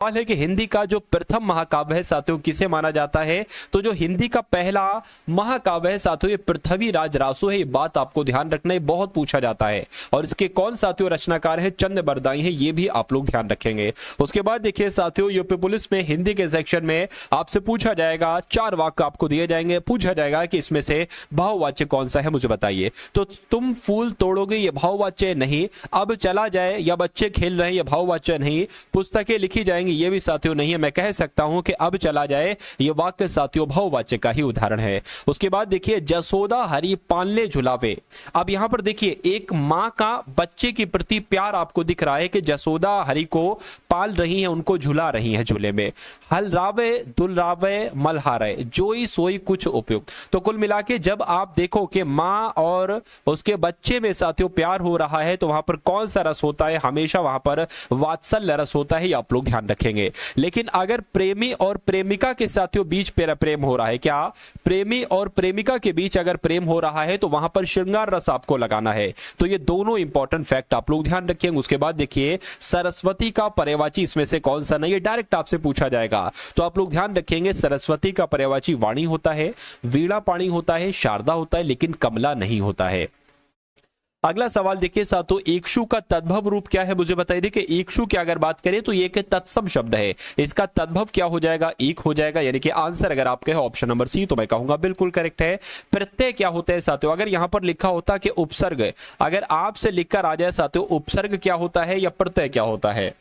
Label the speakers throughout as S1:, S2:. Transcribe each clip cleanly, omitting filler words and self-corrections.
S1: सवाल है कि हिंदी का जो प्रथम महाकाव्य है साथियों किसे माना जाता है? तो जो हिंदी का पहला महाकाव्य है साथियों ये पृथ्वी राज रासो है। ये बात आपको ध्यान रखना है, बहुत पूछा जाता है। और इसके कौन साथियों रचनाकार है? चंद बरदाई है, ये भी आप लोग ध्यान रखेंगे। उसके बाद देखिए साथियों यूपी पुलिस में हिंदी के सेक्शन में आपसे पूछा जाएगा, 4 वाक्य आपको दिए जाएंगे, पूछा जाएगा कि इसमें से भाववाच्य कौन सा है, मुझे बताइए। तो तुम फूल तोड़ोगे ये भाववाच्य नहीं, अब चला जाए या बच्चे खेल रहे हैं ये भाववाच्य नहीं, पुस्तकें लिखी जाएंगी ये भी साथियों नहीं है। मैं कह सकता हूं कि अब चला जाए ये वाक्य साथियों भाववाच्य का ही उदाहरण है। उसके बाद देखिए जसोदा हरि पालने झुलावे। अब यहां पर देखिए एक मां का बच्चे के प्रति प्यार आपको दिख रहा है कि जसोदा हरि को पाल रही है, उनको झुला रही है झूले में। हलरावे दुलरावे मलहारे जोई सोई कुछ उपयुक्त। तो कुल मिला के जब आप देखो कि मां और उसके बच्चे में साथियों प्यार हो रहा है तो वहां पर कौन सा रस होता है? हमेशा वहां पर वात्सल्य रस होता है, आप लोग ध्यान रखेंगे। लेकिन अगर प्रेमी और प्रेमिका के साथियों बीच प्रेम हो रहा है, क्या प्रेमी और प्रेमिका के बीच अगर प्रेम हो रहा है तो वहां पर श्रृंगार रस आपको लगाना है। तो ये दोनों इंपॉर्टेंट फैक्ट आप लोग ध्यान रखेंगे। उसके बाद देखिए सरस्वती का पर्यायवाची इसमें से कौन सा नहीं, ये डायरेक्ट आपसे पूछा जाएगा। तो आप लोग ध्यान रखेंगे सरस्वती का पर्यायवाची वाणी होता है, वीणा पाणी होता है, शारदा होता है, लेकिन कमला नहीं होता है। अगला सवाल देखिए साथियों एकशु का तद्भव रूप क्या है, मुझे बताइए। देखिए एकशु की अगर बात करें तो ये एक तत्सम शब्द है, इसका तद्भव क्या हो जाएगा? एक हो जाएगा, यानी कि आंसर अगर आप कहे ऑप्शन नंबर सी तो मैं कहूंगा बिल्कुल करेक्ट है। प्रत्यय क्या होता है साथियों? अगर यहां पर लिखा होता कि उपसर्ग, अगर आपसे लिखकर आ जाए साथियों उपसर्ग क्या होता है या प्रत्यय क्या होता है,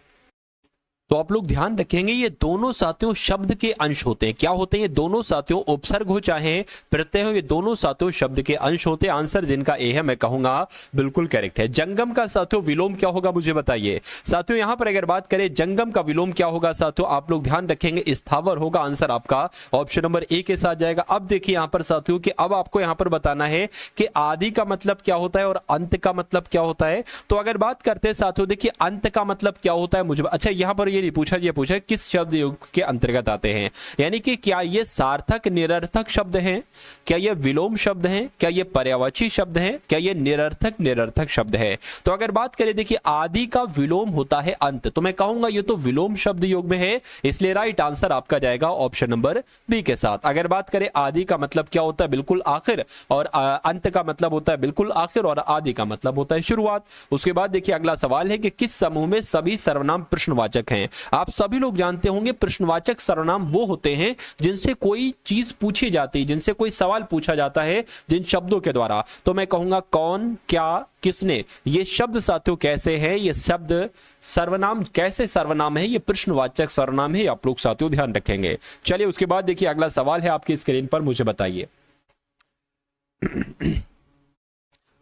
S1: तो आप लोग ध्यान रखेंगे ये दोनों साथियों शब्द के अंश होते हैं। क्या होते हैं? ये दोनों साथियों उपसर्ग हो चाहे प्रत्यय हो, ये दोनों साथियों शब्द के अंश होते हैं। आंसर जिनका ए है मैं कहूंगा बिल्कुल करेक्ट है। जंगम का साथियों विलोम क्या होगा, मुझे बताइए। साथियों यहां पर अगर बात करें जंगम का विलोम क्या होगा साथियों, आप लोग ध्यान रखेंगे स्थावर होगा। आंसर आपका ऑप्शन नंबर ए के साथ जाएगा। अब देखिए यहां पर साथियों कि अब आपको यहां पर बताना है कि आदि का मतलब क्या होता है और अंत का मतलब क्या होता है। तो अगर बात करते हैं साथियों देखिए अंत का मतलब क्या होता है, मुझे अच्छा यहां पर ये पूछा किस शब्द युग के अंतर्गत आते हैं, यानी कि क्या ये सार्थक निरर्थक शब्द हैं, क्या ये विलोम शब्द हैं, क्या ये पर्यायवाची शब्द हैं, क्या ये निरर्थक शब्द है। तो अगर बात करें देखिए आदि का विलोम होता है अंत, तो मैं कहूंगा ये तो विलोम शब्द योग में है, इसलिए राइट आंसर आपका जाएगा ऑप्शन नंबर बी के साथ। अगर बात करें आदि का मतलब क्या होता है, बिल्कुल आखिर, और अंत का मतलब होता है बिल्कुल आखिर, और आदि का मतलब होता है शुरुआत। उसके बाद देखिए अगला सवाल है कि किस समूह में सभी सर्वनाम प्रश्नवाचक हैं। आप सभी लोग जानते होंगे प्रश्नवाचक सर्वनाम वो होते हैं जिनसे कोई चीज पूछी जाती है, जिनसे कोई सवाल पूछा जाता है जिन शब्दों के द्वारा। तो मैं कहूंगा कौन, क्या, किसने, ये शब्द साथियों कैसे हैं, ये शब्द सर्वनाम कैसे सर्वनाम है, ये प्रश्नवाचक सर्वनाम है, आप लोग साथियों ध्यान रखेंगे। चलिए उसके बाद देखिए अगला सवाल है आपकी स्क्रीन पर, मुझे बताइए।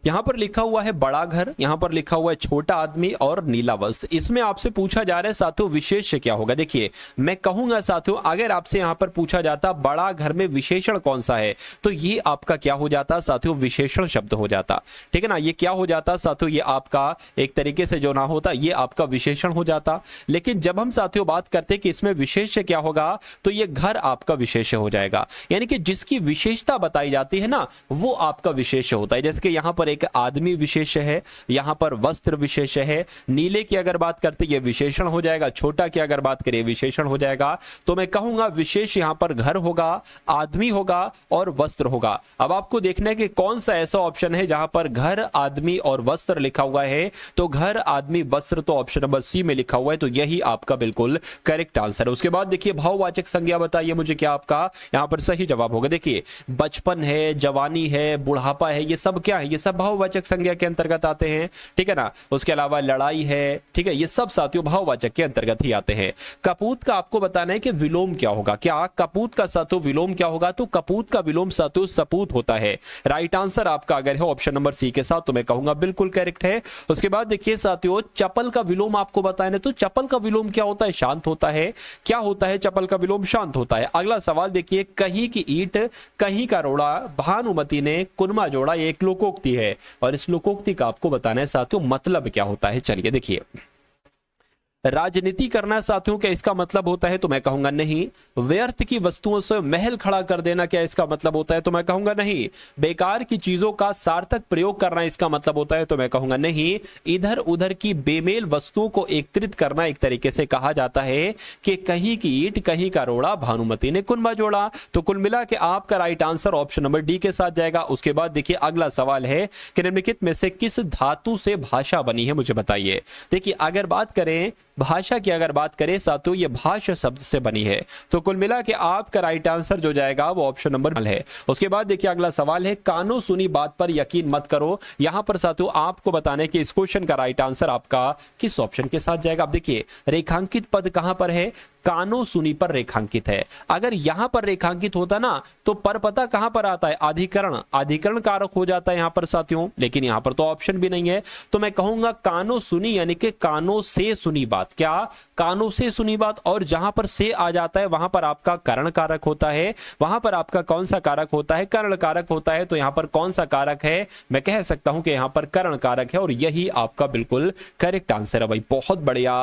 S1: यहां पर लिखा हुआ है बड़ा घर, यहां पर लिखा हुआ है छोटा आदमी और नीला वस्त्र। इसमें आपसे पूछा जा रहा है साथियों विशेष्य क्या होगा। देखिए मैं कहूंगा साथियों अगर आपसे यहां पर पूछा जाता बड़ा घर में विशेषण कौन सा है, तो ये आपका क्या हो जाता साथियों विशेषण शब्द हो जाता, ठीक है ना। ये क्या हो जाता साथियों, ये आपका एक तरीके से जो ना होता ये आपका विशेषण हो जाता। लेकिन जब हम साथियों बात करते कि इसमें विशेष्य क्या होगा, तो ये घर आपका विशेष्य हो जाएगा, यानी कि जिसकी विशेषता बताई जाती है ना वो आपका विशेष्य होता है। जैसे कि यहां पर एक आदमी विशेष है, यहां पर वस्त्र विशेष है, नीले की अगर बात करते ये विशेषण हो जाएगा, छोटा की अगर बात करें विशेषण हो जाएगा। तो मैं कहूंगा विशेष यहां पर घर होगा, आदमी होगा और वस्त्र होगा। अब आपको देखना है कि कौन सा ऐसा ऑप्शन है जहां पर घर, आदमी और वस्त्र लिखा हुआ है। तो घर, आदमी, वस्त्र तो ऑप्शन नंबर सी में लिखा हुआ है, तो यही आपका बिल्कुल करेक्ट आंसर है। उसके बाद देखिए भाववाचक संज्ञा बताइए मुझे क्या आपका यहां पर सही जवाब होगा। देखिए बचपन है, जवानी है, बुढ़ापा है, ये सब क्या है, ये सब भाववाचक संज्ञा के अंतर्गत आते हैं, ठीक है ना। उसके अलावा लड़ाई है, ठीक है, ये सब साथियों भाववाचक के अंतर्गत ही आते हैं। कपूत का आपको बताना है कि विलोम क्या होगा। क्या कपूत का साथियों विलोम क्या होगा, तो कपूत का विलोम साथियों सपूत होता है। राइट आंसर आपका अगर है ऑप्शन नंबर सी के साथ तो मैं कहूंगा बिल्कुल करेक्ट है। उसके बाद देखिए साथियों चपल का विलोम आपको बताना, तो चपल का विलोम क्या होता है, शांत होता है। क्या होता है चपल का विलोम, शांत होता है। अगला सवाल देखिए कहीं की ईंट कहीं का रोड़ा, भानुमति ने कुनमा जोड़ा, ये एक लोकोक्ति है और इस लोकोक्ति का आपको बताना है साथियों मतलब क्या होता है। चलिए देखिए राजनीति करना साथियों क्या इसका मतलब होता है? तो मैं कहूंगा नहीं। व्यर्थ की वस्तुओं से महल खड़ा कर देना क्या इसका मतलब होता है? तो मैं कहूंगा नहीं। बेकार की चीजों का सार्थक प्रयोग करना इसका मतलब होता है? तो मैं कहूंगा नहीं। इधर उधर की बेमेल वस्तुओं को एकत्रित करना एक तरीके से कहा जाता है कि कहीं की ईंट कहीं का रोड़ा, भानुमति ने कुनबा जोड़ा। तो कुल मिला के आपका right answer option number D के साथ जाएगा। उसके बाद देखिए अगला सवाल है कि निम्नलिखित में से किस धातु से भाषा बनी है, मुझे बताइए। देखिए अगर बात करें भाषा की, अगर बात करें साथियों ये भाषा शब्द से बनी है। तो कुल मिला के आपका राइट आंसर जो जाएगा वो ऑप्शन नंबर है। उसके बाद देखिए अगला सवाल है, कानो सुनी बात पर यकीन मत करो। यहां पर साथियों आपको बताने कि इस क्वेश्चन का राइट आंसर आपका किस ऑप्शन के साथ जाएगा। अब देखिए रेखांकित पद कहां पर है? कानो सुनी पर रेखांकित है। अगर यहां पर रेखांकित होता ना तो पर पता कहां पर आता है? अधिकरण, अधिकरण कारक हो जाता है यहां पर साथियों, लेकिन यहां पर तो ऑप्शन भी नहीं है। तो मैं कहूंगा कानो सुनी यानी कि कानों से सुनी बात। क्या? कानों से सुनी बात। और जहां पर से आ जाता है वहां पर आपका करण कारक होता है। वहां पर आपका कौन सा कारक होता है? करण कारक होता है। तो यहां पर कौन सा कारक है? मैं कह सकता हूं कि यहां पर करण कारक है और यही आपका बिल्कुल करेक्ट आंसर है भाई। बहुत बढ़िया।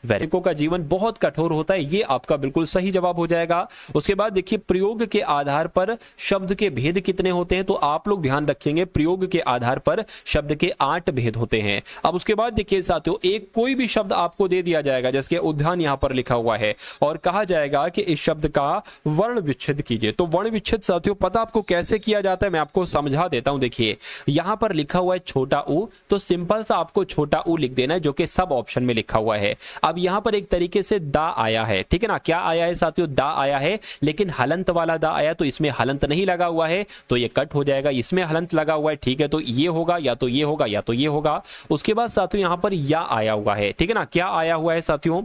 S1: वैरिको का जीवन बहुत कठोर होता है, ये आपका बिल्कुल सही जवाब हो जाएगा। उसके बाद देखिए प्रयोग के आधार पर शब्द के भेद कितने होते हैं? तो आप लोग ध्यान रखेंगे प्रयोग के आधार पर शब्द के 8 भेद होते हैं। अब उसके बाद देखिए साथियों एक कोई भी शब्द आपको दे दिया जाएगा, जैसे उद्यान यहां पर लिखा हुआ है और कहा जाएगा कि इस शब्द का वर्ण विच्छेद कीजिए। तो वर्ण विच्छेद साथियों पता आपको कैसे किया जाता है? मैं आपको समझा देता हूं। देखिए यहां पर लिखा हुआ है छोटा ऊ, तो सिंपल सा आपको छोटा ऊ लिख देना है जो कि सब ऑप्शन में लिखा हुआ है। अब यहां पर एक तरीके से दा आया है, ठीक है ना? क्या आया है साथियों? दा आया है, लेकिन हलंत वाला दा आया, तो इसमें हलंत नहीं लगा हुआ है तो ये कट हो जाएगा। इसमें हलंत लगा हुआ है, ठीक है, तो ये होगा या तो ये होगा या तो ये होगा। उसके बाद साथियों यहां पर या आया हुआ है, ठीक है ना? क्या आया हुआ है साथियों?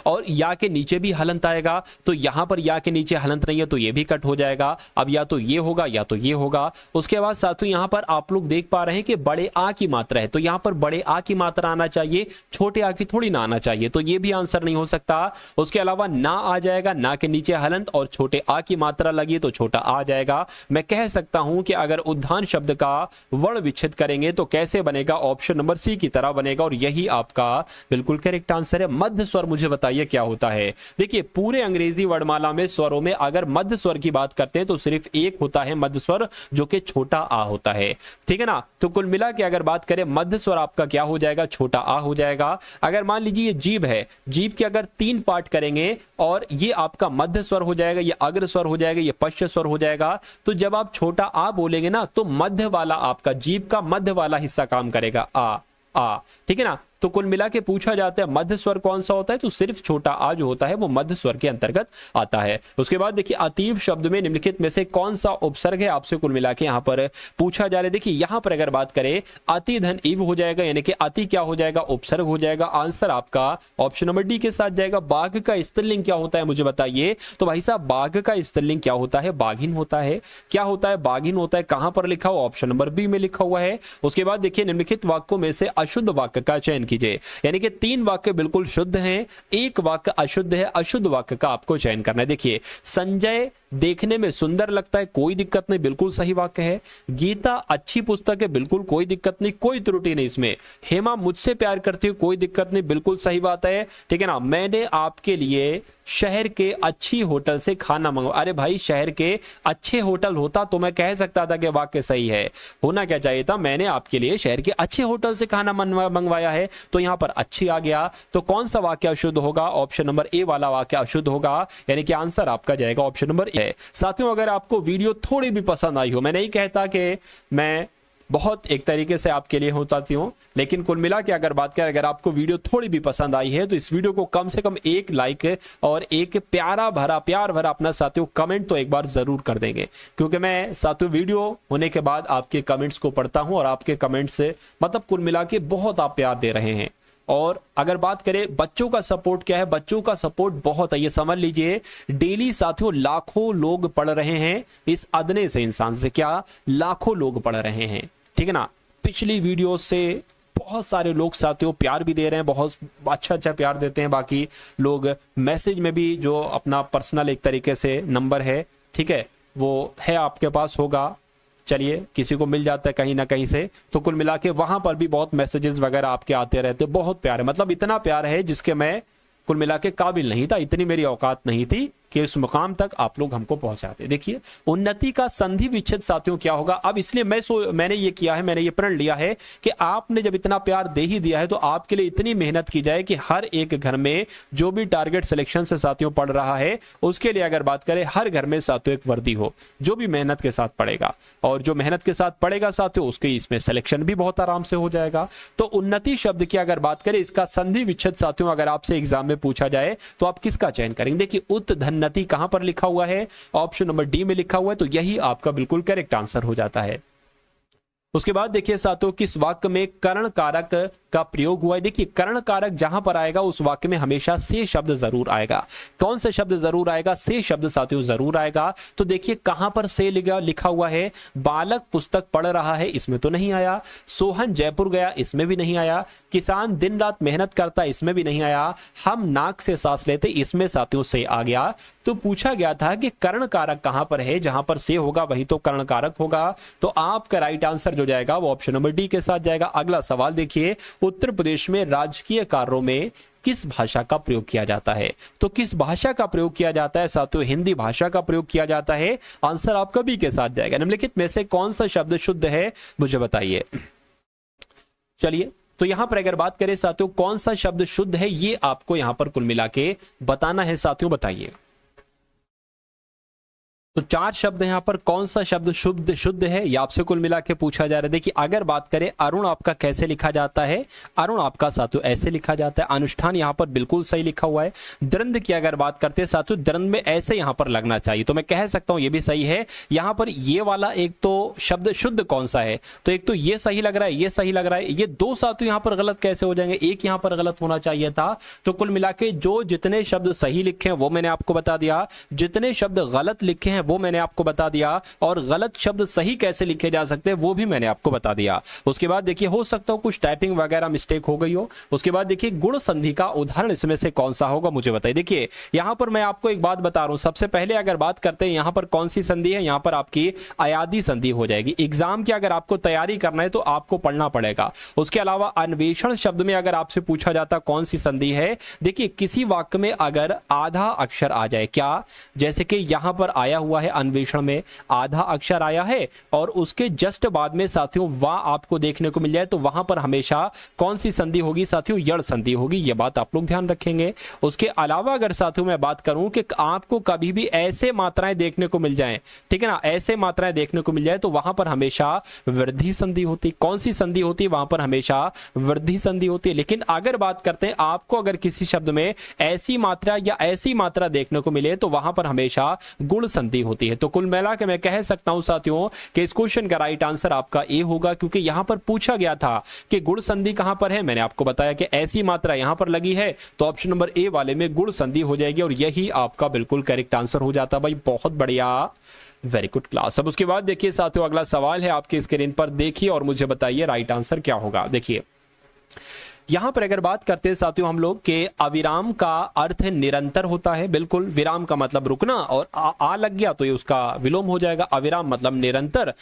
S1: और या के नीचे भी हलंत आएगा, तो यहां पर या के नीचे हलंत नहीं है तो ये भी कट हो जाएगा। अब या तो ये होगा या तो ये होगा। उसके बाद साथियों यहां पर आप लोग देख पा रहे हैं कि बड़े आ की मात्रा है, तो यहां पर बड़े आ की मात्रा आना चाहिए, छोटे आ की थोड़ी ना आना चाहिए, तो ये भी आंसर नहीं हो सकता। उसके अलावा ना आ जाएगा, ना के नीचे हलंत और छोटे आ की मात्रा लगी तो छोटा आ जाएगा। मैं कह सकता हूं कि अगर उद्यान शब्द का वर्ण विच्छेद करेंगे तो कैसे बनेगा? ऑप्शन नंबर सी की तरह बनेगा और यही आपका बिल्कुल करेक्ट आंसर है। मध्य स्वर मुझे बताइए क्या होता है? देखिए पूरे अंग्रेजी वर्णमाला में स्वरों में अगर मध्य स्वर की बात करते हैं तो सिर्फ एक होता है मध्य स्वर जो कि छोटा आ होता है, ठीक है ना? तो कुल मिला के अगर बात करें मध्य स्वर आपका क्या हो जाएगा? छोटा आ हो जाएगा। अगर मान लीजिए ये जीभ है, जीभ के अगर 3 पार्ट करेंगे और ये आपका मध्य स्वर हो जाएगा, ये अग्र स्वर हो जाएगा, ये पश्च स्वर हो जाएगा। तो जब आप छोटा आ बोलेंगे ना तो मध्य वाला आपका जीभ का मध्य वाला हिस्सा काम करेगा, आ, ठीक है ना? तो कुल मिला के पूछा जाता है मध्य स्वर कौन सा होता है? तो सिर्फ छोटा आ जो होता है वो मध्य स्वर के अंतर्गत आता है। उसके बाद देखिए अतीव शब्द में निम्नलिखित में से कौन सा उपसर्ग है? आपसे कुल मिला के यहां पर पूछा जा रहा है। देखिए यहां पर अगर बात करें अति धन इव हो जाएगा, यानी कि अति क्या हो जाएगा? उपसर्ग हो जाएगा। आंसर आपका ऑप्शन नंबर डी के साथ जाएगा। बाघ का स्त्रीलिंग क्या होता है मुझे बताइए। तो भाई साहब बाघ का स्त्रीलिंग क्या होता है? बाघिन होता है। क्या होता है? बाघिन होता है। कहां पर लिखा हुआ? ऑप्शन नंबर बी में लिखा हुआ है। उसके बाद देखिए निम्नलिखित वाक्यों में से अशुद्ध वाक्य का चयन कीजिए, यानी कि 3 वाक्य बिल्कुल शुद्ध हैं, 1 वाक्य अशुद्ध है। अशुद्ध वाक्य का आपको चयन करना है। देखिए संजय देखने में सुंदर लगता है, कोई दिक्कत नहीं, बिल्कुल सही वाक्य है। गीता अच्छी पुस्तक है, बिल्कुल कोई दिक्कत नहीं, कोई त्रुटि नहीं इसमें। हेमा मुझसे प्यार करती है, कोई दिक्कत नहीं, बिल्कुल सही बात है, ठीक है ना? मैंने आपके लिए शहर के अच्छी होटल से खाना मंगवाया। अरे भाई शहर के अच्छे होटल होता तो मैं कह सकता था कि वाक्य सही है। होना क्या चाहिए था? मैंने आपके लिए शहर के अच्छे होटल से खाना मंगवाया है, तो यहां पर अच्छी आ गया। तो कौन सा वाक्य अशुद्ध होगा? ऑप्शन नंबर ए वाला वाक्य अशुद्ध होगा, यानी कि आंसर आपका जाएगा ऑप्शन नंबर ए। साथियों अगर आपको वीडियो थोड़ी भी पसंद आई हो, मैं नहीं कहता कि मैं बहुत एक तरीके से आपके लिए होताती हूं, लेकिन कुल मिला के अगर बात करें अगर आपको वीडियो थोड़ी भी पसंद आई है तो इस वीडियो को कम से कम 1 लाइक और एक प्यार भरा अपना साथियों कमेंट तो एक बार जरूर कर देंगे, क्योंकि मैं साथियों वीडियो होने के बाद आपके कमेंट्स को पढ़ता हूं और आपके कमेंट्स से मतलब कुल मिला के बहुत आप प्यार दे रहे हैं। और अगर बात करें बच्चों का सपोर्ट क्या है? बच्चों का सपोर्ट बहुत है, ये समझ लीजिए। डेली साथियों लाखों लोग पढ़ रहे हैं इस अदने से इंसान से। क्या? लाखों लोग पढ़ रहे हैं, ठीक है ना? पिछली वीडियो से बहुत सारे लोग साथियों प्यार भी दे रहे हैं, बहुत अच्छा प्यार देते हैं। बाकी लोग मैसेज में भी जो अपना पर्सनल एक तरीके से नंबर है, ठीक है, वो है आपके पास होगा, चलिए किसी को मिल जाता है कहीं ना कहीं से, तो कुल मिला के वहां पर भी बहुत मैसेजेस वगैरह आपके आते रहते, बहुत प्यार है, मतलब इतना प्यार है जिसके मैं कुल मिला के काबिल नहीं था, इतनी मेरी औकात नहीं थी कि उस मुकाम तक आप लोग हमको पहुंचाते। देखिए उन्नति का संधि विच्छेद साथियों क्या होगा। अब इसलिए मैंने ये किया है, मैंने ये प्रण लिया है कि आपने जब इतना प्यार दे ही दिया है तो आपके लिए इतनी मेहनत की जाए कि हर एक घर में जो भी टारगेट सिलेक्शन से साथियों पढ़ रहा है उसके लिए अगर बात करें हर घर में साथियों एक वर्दी हो, जो भी मेहनत के साथ पढ़ेगा, और जो मेहनत के साथ पढ़ेगा साथियों उसके इसमें सिलेक्शन भी बहुत आराम से हो जाएगा। तो उन्नति शब्द की अगर बात करें इसका संधि विच्छेद साथियों अगर आपसे एग्जाम में पूछा जाए तो आप किसका चयन करेंगे। देखिए उत्धन्नति कहां पर लिखा हुआ है, ऑप्शन नंबर डी में लिखा हुआ है, तो यही आपका बिल्कुल करेक्ट आंसर हो जाता है। उसके बाद देखिए साथियों किस वाक्य में कर्ण कारक का प्रयोग हुआ है। देखिए कर्ण कारक जहां पर आएगा उस वाक्य में हमेशा से शब्द जरूर आएगा। कौन से शब्द जरूर आएगा, से शब्द साथियों जरूर आएगा। तो देखिए कहां पर से लिखा हुआ है, बालक पुस्तक पढ़ रहा है इसमें तो नहीं आया, सोहन जयपुर गया इसमें भी नहीं आया, किसान दिन रात मेहनत करता इसमें भी नहीं आया, हम नाक से सांस लेते इसमें साथियों से आ गया। तो पूछा गया था कि कर्ण कारक कहां पर है, जहां पर से होगा वही तो कर्ण कारक होगा। तो आपका राइट आंसर जो जाएगा वो ऑप्शन नंबर डी के साथ जाएगा। अगला सवाल देखिए, उत्तर प्रदेश में राजकीय कार्यों में किस भाषा का प्रयोग किया जाता है। तो किस भाषा का प्रयोग किया जाता है साथियों, हिंदी भाषा का प्रयोग किया जाता है। आंसर आपका बी के साथ जाएगा। निम्नलिखित में से कौन सा शब्द शुद्ध है मुझे बताइए। चलिए तो यहां पर अगर बात करें साथियों कौन सा शब्द शुद्ध है, ये आपको यहां पर कुल मिला के बताना है साथियों, बताइए। तो 4 शब्द यहां पर, कौन सा शब्द शुद्ध है ये आपसे कुल मिला के पूछा जा रहा है। देखिए अगर बात करें अरुण आपका कैसे लिखा जाता है, अरुण आपका साथियों ऐसे लिखा जाता है। अनुष्ठान यहां पर बिल्कुल सही लिखा हुआ है। द्वंद्व की अगर बात करते हैं साथियों, द्वंद्व में ऐसे यहां पर लगना चाहिए, तो मैं कह सकता हूं ये भी सही है। यहां पर ये वाला एक तो शब्द शुद्ध कौन सा है, तो एक तो ये सही लग रहा है, ये सही लग रहा है, ये 2 साथियों यहां पर गलत कैसे हो जाएंगे, एक यहां पर गलत होना चाहिए था। तो कुल मिला के जो जितने शब्द सही लिखे हैं वो मैंने आपको बता दिया, जितने शब्द गलत लिखे हैं वो मैंने आपको बता दिया, और गलत शब्द सही कैसे लिखे जा सकते हैं वो भी मैंने आपको बता दिया। उसके बाद देखिए हो सकता हो कुछ टाइपिंग वगैरह मिस्टेक हो गई हो। उसके बाद देखिए गुण संधि का उदाहरण इसमें से कौन सा होगा मुझे बताइए। देखिए यहां पर मैं आपको एक बात बता रहा हूं, सबसे पहले अगर बात करते हैं यहां पर कौन सी संधि है, यहां पर आपकी अयादी संधि हो जाएगी। एग्जाम की अगर आपको तैयारी करना है तो आपको पढ़ना पड़ेगा। उसके अलावा अन्वेषण शब्द में अगर आपसे पूछा जाता कौन सी संधि है, देखिए किसी वाक्य में अगर आधा अक्षर आ जाए, क्या जैसे कि यहां पर आया हुआ है अन्वेषण में आधा अक्षर आया है और उसके जस्ट बाद में साथियों वाह आपको देखने को मिल जाए, तो वहां पर हमेशा कौन सी संधि होगी साथियों, यड़ संधि होगी। यह बात आप लोग ध्यान रखेंगे। उसके अलावा अगर साथियों मैं बात करूं कि आपको कभी भी ऐसे मात्राएं देखने को मिल जाएं, ठीक है ना, ऐसे मात्राएं देखने को मिल जाए तो वहां पर हमेशा वृद्धि संधि होती। कौन सी संधि होती है, वहां पर हमेशा वृद्धि संधि होती है। लेकिन अगर बात करते हैं आपको अगर किसी शब्द में ऐसी मात्रा या ऐसी मात्रा देखने को मिले तो वहां पर हमेशा गुण संधि होती है। तो कुल मिला के मैं कह सकता हूं साथियों कि इस क्वेश्चन का राइट आंसर आपका ए होगा, क्योंकि यहां पर पूछा गया था कि गुण संधि कहां पर है, मैंने आपको बताया कि ऐसी मात्रा यहां पर लगी है, तो ऑप्शन नंबर ए वाले में गुण संधि हो जाएगी और यही आपका बिल्कुल करेक्ट आंसर हो जाता। भाई बहुत बढ़िया, वेरी गुड क्लास। अब उसके बाद देखिए साथियों अगला सवाल है आपकी स्क्रीन पर, देखिए और मुझे बताइए राइट आंसर क्या होगा। देखिए यहां पर अगर बात करते हैं साथियों हम लोग के अविराम का अर्थ निरंतर होता है। बिल्कुल, विराम का मतलब रुकना और आ लग गया तो ये उसका विलोम हो जाएगा। अविराम मतलब निरंतर,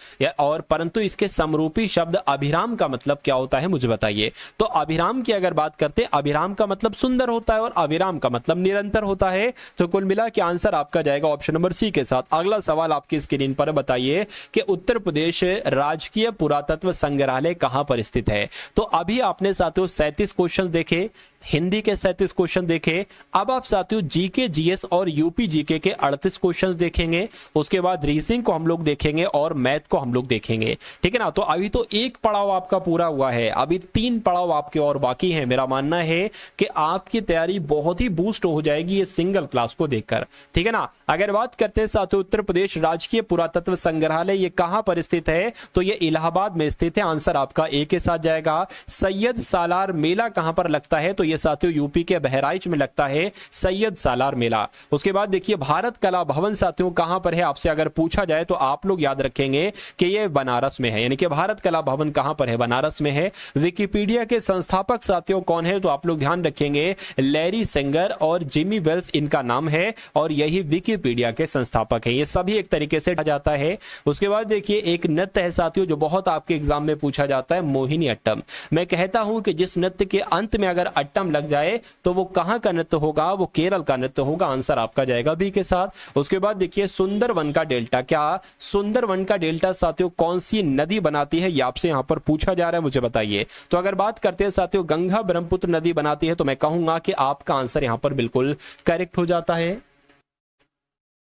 S1: और परंतु इसके समरूपी शब्द अभिराम का मतलब क्या होता है मुझे बताइए। तो अभिराम की अगर बात करते हैं, अभिराम का मतलब सुंदर होता है और अविराम का मतलब निरंतर होता है। तो कुल मिला के आंसर आपका जाएगा ऑप्शन नंबर सी के साथ। अगला सवाल आपकी स्क्रीन पर बताइए कि उत्तर प्रदेश राजकीय पुरातत्व संग्रहालय कहां पर स्थित है। तो अभी आपने साथियों 37 क्वेश्चन देखे, हिंदी के 37 क्वेश्चन देखे। अब आप साथियों जीके जीएस और यूपी जीके के 38 क्वेश्चन देखेंगे। उसके बाद रीजनिंग को हम लोग देखेंगे और मैथ को हम लोग देखेंगे, ठीक है ना। तो अभी तो एक पड़ाव आपका पूरा हुआ है, अभी 3 पड़ाव आपके और बाकी हैं। मेरा मानना है कि आपकी तैयारी बहुत ही बूस्ट हो जाएगी ये सिंगल क्लास को देखकर, ठीक है ना। अगर बात करते हैं साथियों उत्तर प्रदेश राजकीय पुरातत्व संग्रहालय ये कहां पर स्थित है, तो ये इलाहाबाद में स्थित है। आंसर आपका ए के साथ जाएगा। सैयद सालार मेला कहां पर लगता है, तो ये साथियों यूपी के बहराइच में लगता है सैयद सालार मेला। उसके बाद देखिए भारत कला भवन साथियों कहां पर है, आपसे अगर पूछा जाए तो आप लोग याद रखेंगे कि ये बनारस में है, यानी कि भारत कला भवन कहां पर है, बनारस में है। विकिपीडिया के संस्थापक साथियों कौन है, तो आप लोग ध्यान रखेंगे लैरी सेंगर और जिमी वेल्स इनका नाम है, और यही विकिपीडिया के संस्थापक है। ये सभी एक तरीके से जाता है। उसके बाद देखिए एक नृत्य है साथियों जो बहुत आपके एग्जाम में पूछा जाता है, मोहिनी अट्टम। मैं कहता हूं कि जिस नृत्य के अंत में अगर अट्टम लग जाए तो वो कहां का नृत्य होगा, वो केरल का नृत्य होगा। आंसर आपका जाएगा बी के साथ। उसके बाद देखिए सुंदरवन का डेल्टा, क्या सुंदरवन का डेल्टा साथियों कौन सी नदी बनाती है, ये आपसे यहां पर पूछा जा रहा है, मुझे बताइए। तो अगर बात करते हैं साथियों गंगा ब्रह्मपुत्र नदी बनाती है, तो मैं कहूंगा कि आपका आंसर यहां पर बिल्कुल करेक्ट हो जाता है।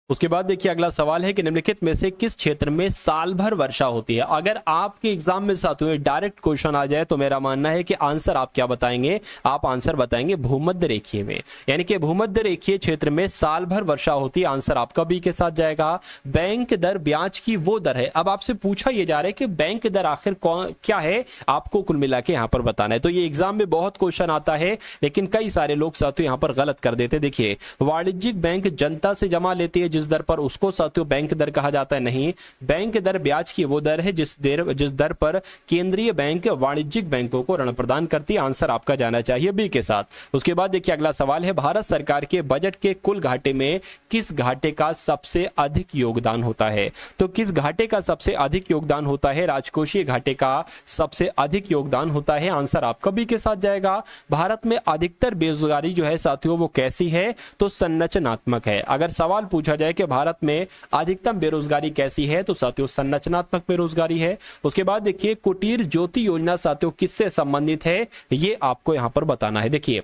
S1: उसके बाद देखिए अगला सवाल है कि निम्नलिखित में से किस क्षेत्र में साल भर वर्षा होती है। अगर आपके एग्जाम में साथियों डायरेक्ट क्वेश्चन आ जाए तो मेरा मानना है कि आंसर आप क्या बताएंगे, आप आंसर बताएंगे भूमध्य रेखीय में, यानी कि भूमध्य रेखीय क्षेत्र में साल भर वर्षा होती है। आंसर आपका बी के साथ जाएगा। बैंक दर ब्याज की वो दर है। अब आपसे पूछा यह जा रहा है कि बैंक दर आखिर क्या है, आपको कुल मिला के यहां पर बताना है। तो ये एग्जाम में बहुत क्वेश्चन आता है, लेकिन कई सारे लोग साथियों यहां पर गलत कर देते। देखिए वाणिज्यिक बैंक जनता से जमा लेती है जिस दर पर, उसको साथियों बैंक दर कहा जाता है। नहीं, बैंक दर ब्याज की वो दर है जिस दर पर केंद्रीय बैंक वाणिज्यिक बैंकों को ऋण प्रदान करती है। आंसर आपका जाना चाहिए बी के साथ। उसके बाद देखिए अगला सवाल है भारत सरकार के बजट के कुल घाटे में किस घाटे का सबसे अधिक योगदान होता है। तो किस घाटे का सबसे अधिक योगदान होता है, राजकोषीय घाटे का सबसे अधिक योगदान होता है। आंसर आपका बी के साथ जाएगा। भारत में अधिकतर बेरोजगारी जो है साथियों वो कैसी है, तो संरचनात्मक है। अगर सवाल पूछा जाए कि भारत में अधिकतम बेरोजगारी कैसी है, तो साथियों संरचनात्मक बेरोजगारी है। उसके बाद देखिए कुटीर ज्योति योजना साथियों किससे संबंधित है, ये आपको यहां पर बताना है। देखिए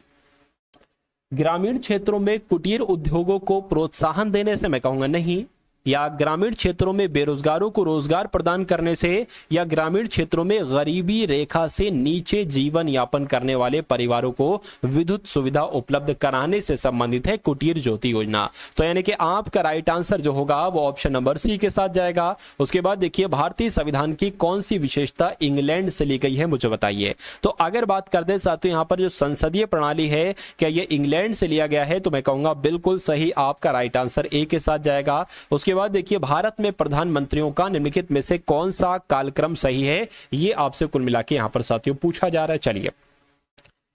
S1: ग्रामीण क्षेत्रों में कुटीर उद्योगों को प्रोत्साहन देने से मैं कहूंगा नहीं, या ग्रामीण क्षेत्रों में बेरोजगारों को रोजगार प्रदान करने से, या ग्रामीण क्षेत्रों में गरीबी रेखा से नीचे जीवन यापन करने वाले परिवारों को विद्युत सुविधा उपलब्ध कराने से संबंधित है कुटीर ज्योति योजना। तो यानी कि आपका राइट आंसर जो होगा वो ऑप्शन नंबर सी के साथ जाएगा। उसके बाद देखिए भारतीय संविधान की कौन सी विशेषता इंग्लैंड से ली गई है, मुझे बताइए। तो अगर बात कर दे साथियों यहाँ पर जो संसदीय प्रणाली है, क्या ये इंग्लैंड से लिया गया है, तो मैं कहूंगा बिल्कुल सही, आपका राइट आंसर ए के साथ जाएगा। उसके बाद देखिए भारत में प्रधानमंत्रियों का निम्नलिखित में से कौन सा कालक्रम सही है, ये आपसे कुल मिला के यहां पर साथियों पूछा जा रहा है। चलिए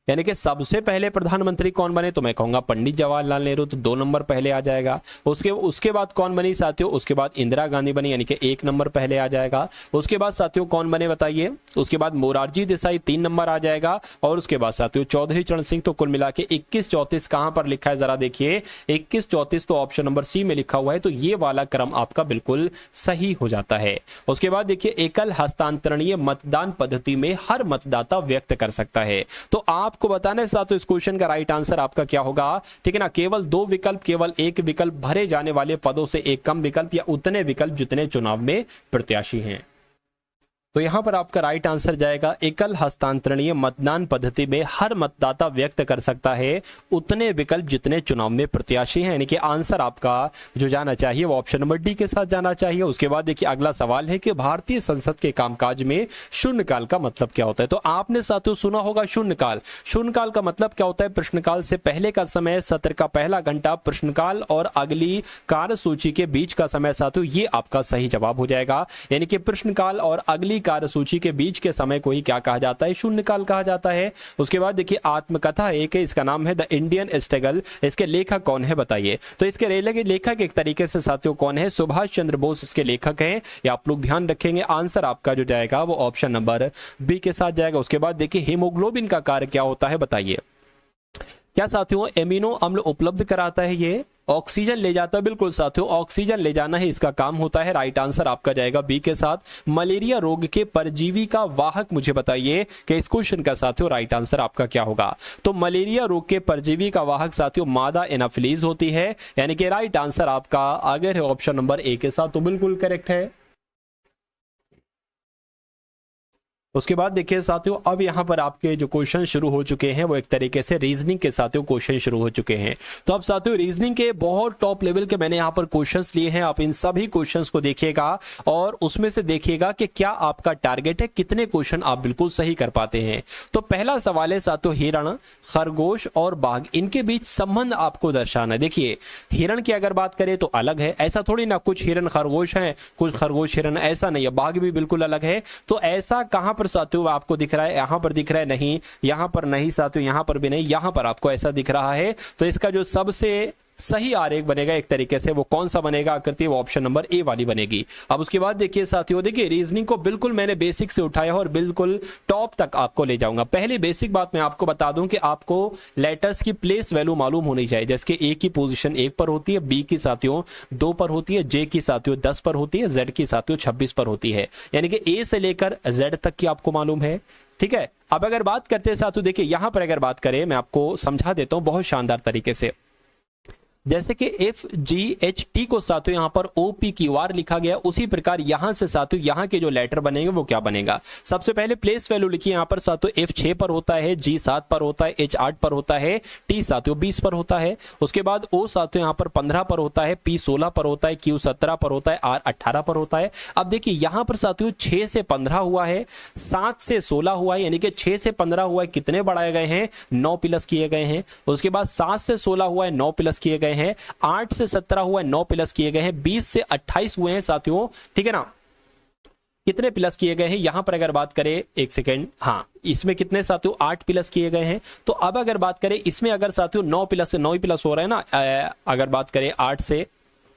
S1: यानी कि सबसे पहले प्रधानमंत्री कौन बने, तो मैं कहूंगा पंडित जवाहरलाल नेहरू, तो 2 नंबर पहले आ जाएगा। उसके बाद कौन बनी साथियों, उसके बाद इंदिरा गांधी बनी, यानी कि 1 नंबर पहले आ जाएगा। उसके बाद साथियों कौन बने बताइए, उसके बाद मोरारजी देसाई 3 नंबर आ जाएगा। और उसके बाद साथियों चौधरी चरण सिंह। तो कुल मिला के 21-34 कहां पर लिखा है जरा देखिए, 21-34 तो ऑप्शन नंबर सी में लिखा हुआ है, तो ये वाला क्रम आपका बिल्कुल सही हो जाता है। उसके बाद देखिए एकल हस्तांतरणीय मतदान पद्धति में हर मतदाता व्यक्त कर सकता है। तो आपको बताना है साथियों इस क्वेश्चन का राइट आंसर आपका क्या होगा, ठीक है ना। केवल 2 विकल्प, केवल 1 विकल्प, भरे जाने वाले पदों से एक कम विकल्प, या उतने विकल्प जितने चुनाव में प्रत्याशी हैं। तो यहां पर आपका राइट आंसर जाएगा एकल हस्तांतरणीय मतदान पद्धति में हर मतदाता व्यक्त कर सकता है उतने विकल्प जितने चुनाव में प्रत्याशी हैं, यानी कि आंसर आपका जो जाना चाहिए वो ऑप्शन नंबर डी के साथ जाना चाहिए। उसके बाद देखिए अगला सवाल है कि भारतीय संसद के कामकाज में शून्यकाल का मतलब क्या होता है। तो आपने साथियों सुना होगा शून्यकाल। शून्यकाल का मतलब क्या होता है, प्रश्नकाल से पहले का समय, सत्र का पहला घंटा, प्रश्नकाल और अगली कार्यसूची के बीच का समय साथियों, ये आपका सही जवाब हो जाएगा। यानी कि प्रश्नकाल और अगली कार्यसूची के बीच के समय को ही क्या कहा जाता है, शून्यकाल कहा जाता है। उसके बाद देखिए आत्मकथा एक है, इसका नाम है द इंडियन स्ट्रगल। इसके लेखक कौन है बताइए। तो इसके लेखक एक तरीके से साथियों कौन है, सुभाष चंद्र बोस इसके लेखक हैं, या आप लोग ध्यान रखेंगे। आंसर आपका जो जाएगा वो ऑप्शन नंबर बी के साथ जाएगा। उसके बाद देखिए हीमोग्लोबिन का कार्य क्या होता है बताइए। क्या साथियों एमिनो अम्ल उपलब्ध कराता है, ये ऑक्सीजन ले जाता है, बिल्कुल साथियों ऑक्सीजन ले जाना ही इसका काम होता है। राइट आंसर आपका जाएगा बी के साथ। मलेरिया रोग के परजीवी का वाहक मुझे बताइए कि इस क्वेश्चन का साथियों राइट आंसर आपका क्या होगा। तो मलेरिया रोग के परजीवी का वाहक साथियों मादा एनाफिलीज होती है, यानी कि राइट आंसर आपका अगर है ऑप्शन नंबर ए के साथ तो बिल्कुल करेक्ट है। उसके बाद देखिए साथियों, अब यहाँ पर आपके जो क्वेश्चन शुरू हो चुके हैं वो एक तरीके से रीजनिंग के साथियों क्वेश्चन शुरू हो चुके हैं। तो अब साथियों रीजनिंग के बहुत टॉप लेवल के मैंने यहाँ पर क्वेश्चंस लिए हैं। आप इन सभी क्वेश्चंस को देखिएगा और उसमें से देखिएगा कि क्या आपका टारगेट है, कितने क्वेश्चन आप बिल्कुल सही कर पाते हैं। तो पहला सवाल है साथियों, हिरण, खरगोश और बाघ, इनके बीच संबंध आपको दर्शाना है। देखिए हिरण की अगर बात करें तो अलग है, ऐसा थोड़ी ना कुछ हिरण खरगोश है, कुछ खरगोश हिरण, ऐसा नहीं है। बाघ भी बिल्कुल अलग है। तो ऐसा कहां पर साथियों आपको दिख रहा है? यहां पर दिख रहा है? नहीं। यहां पर नहीं साथियों, यहां पर भी नहीं, यहां पर आपको ऐसा दिख रहा है। तो इसका जो सबसे सही आरेख बनेगा एक तरीके से, वो कौन सा बनेगा आकृति? वो ऑप्शन नंबर ए वाली बनेगी। अब उसके बाद देखिए साथियों, देखिए रीजनिंग को बिल्कुल मैंने बेसिक से उठाया और बिल्कुल टॉप तक आपको ले जाऊंगा। पहली बेसिक बात मैं आपको बता दूं कि आपको लेटर्स की प्लेस वैल्यू मालूम होनी चाहिए। जैसे कि ए की पोजीशन 1 पर होती है, बी की साथियों 2 पर होती है, जे की साथियों 10 पर होती है, जेड की साथियों 26 पर होती है। यानी कि ए से लेकर जेड तक की आपको मालूम है। ठीक है, अब अगर बात करते हैं साथियों, देखिए यहां पर अगर बात करें, मैं आपको समझा देता हूं बहुत शानदार तरीके से। जैसे कि एफ जी एच टी को साथियों यहाँ पर ओ पी क्यू आर लिखा गया, उसी प्रकार यहां से साथियों यहाँ के जो लेटर बनेंगे वो क्या बनेगा? सबसे पहले प्लेस वैल्यू लिखिए। यहाँ पर साथियों एफ 6 पर होता है, जी 7 पर होता है, एच 8 पर होता है, टी साथियों 20 पर होता है। उसके बाद ओ साथियों यहाँ पर 15 पर होता है, पी 16 पर होता है, क्यू 17 पर होता है, आर 18 पर होता है। अब देखिए यहाँ पर साथियों 6 से 15 हुआ है, 7 से 16 हुआ है, यानी कि 6 से 15 हुआ है, कितने बढ़ाए गए हैं? 9 प्लस किए गए हैं। उसके बाद 7 से 16 हुआ है, 9 प्लस किए गए हैं। 8 से 17 हुआ है, 9 प्लस किए गए हैं। 20 से 28 हुए हैं साथियों, ठीक है ना, कितने प्लस किए गए हैं? यहां पर अगर बात करें, एक सेकेंड, हाँ इसमें कितने साथियों? 8 प्लस किए गए हैं। तो अब अगर बात करें इसमें, अगर साथियों 9 प्लस से 9 ही प्लस हो रहा है ना, अगर बात करें 8 से,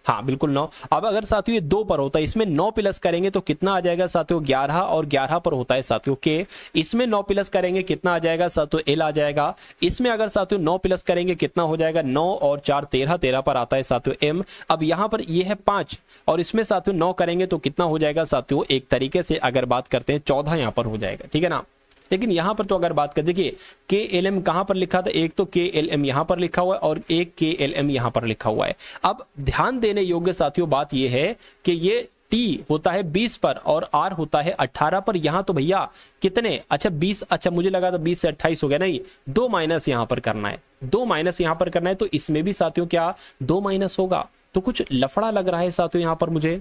S1: हाँ बिल्कुल 9। अब अगर साथियों ये 2 पर होता है, इसमें 9 प्लस करेंगे तो कितना आ जाएगा साथियों? 11, और 11 पर होता है साथियों के। इसमें 9 प्लस करेंगे कितना आ जाएगा साथियों? एल आ जाएगा। इसमें अगर साथियों 9 प्लस करेंगे कितना हो जाएगा? 9 और 4 13, 13 पर आता है साथियों एम। अब यहाँ पर ये है 5 और इसमें साथियों 9 करेंगे तो कितना हो जाएगा साथियों? एक तरीके से अगर बात करते हैं 14 यहाँ पर हो जाएगा, ठीक है ना। लेकिन यहां पर तो अगर बात कर, देखिए के एल एम कहां पर लिखा था? एक तो के एल एम यहां पर लिखा हुआ है और एक के एल एम यहां पर लिखा हुआ है। अब ध्यान देने योग्य साथियों बात यह है कि ये टी होता है 20 पर और आर होता है 18 पर। यहां तो भैया कितने, अच्छा 20, अच्छा मुझे लगा था 20 से 28 हो गया, नहीं 2 माइनस यहां पर करना है, 2 माइनस यहां पर करना है। तो इसमें भी साथियों क्या 2 माइनस होगा? तो कुछ लफड़ा लग रहा है साथियों यहां पर मुझे,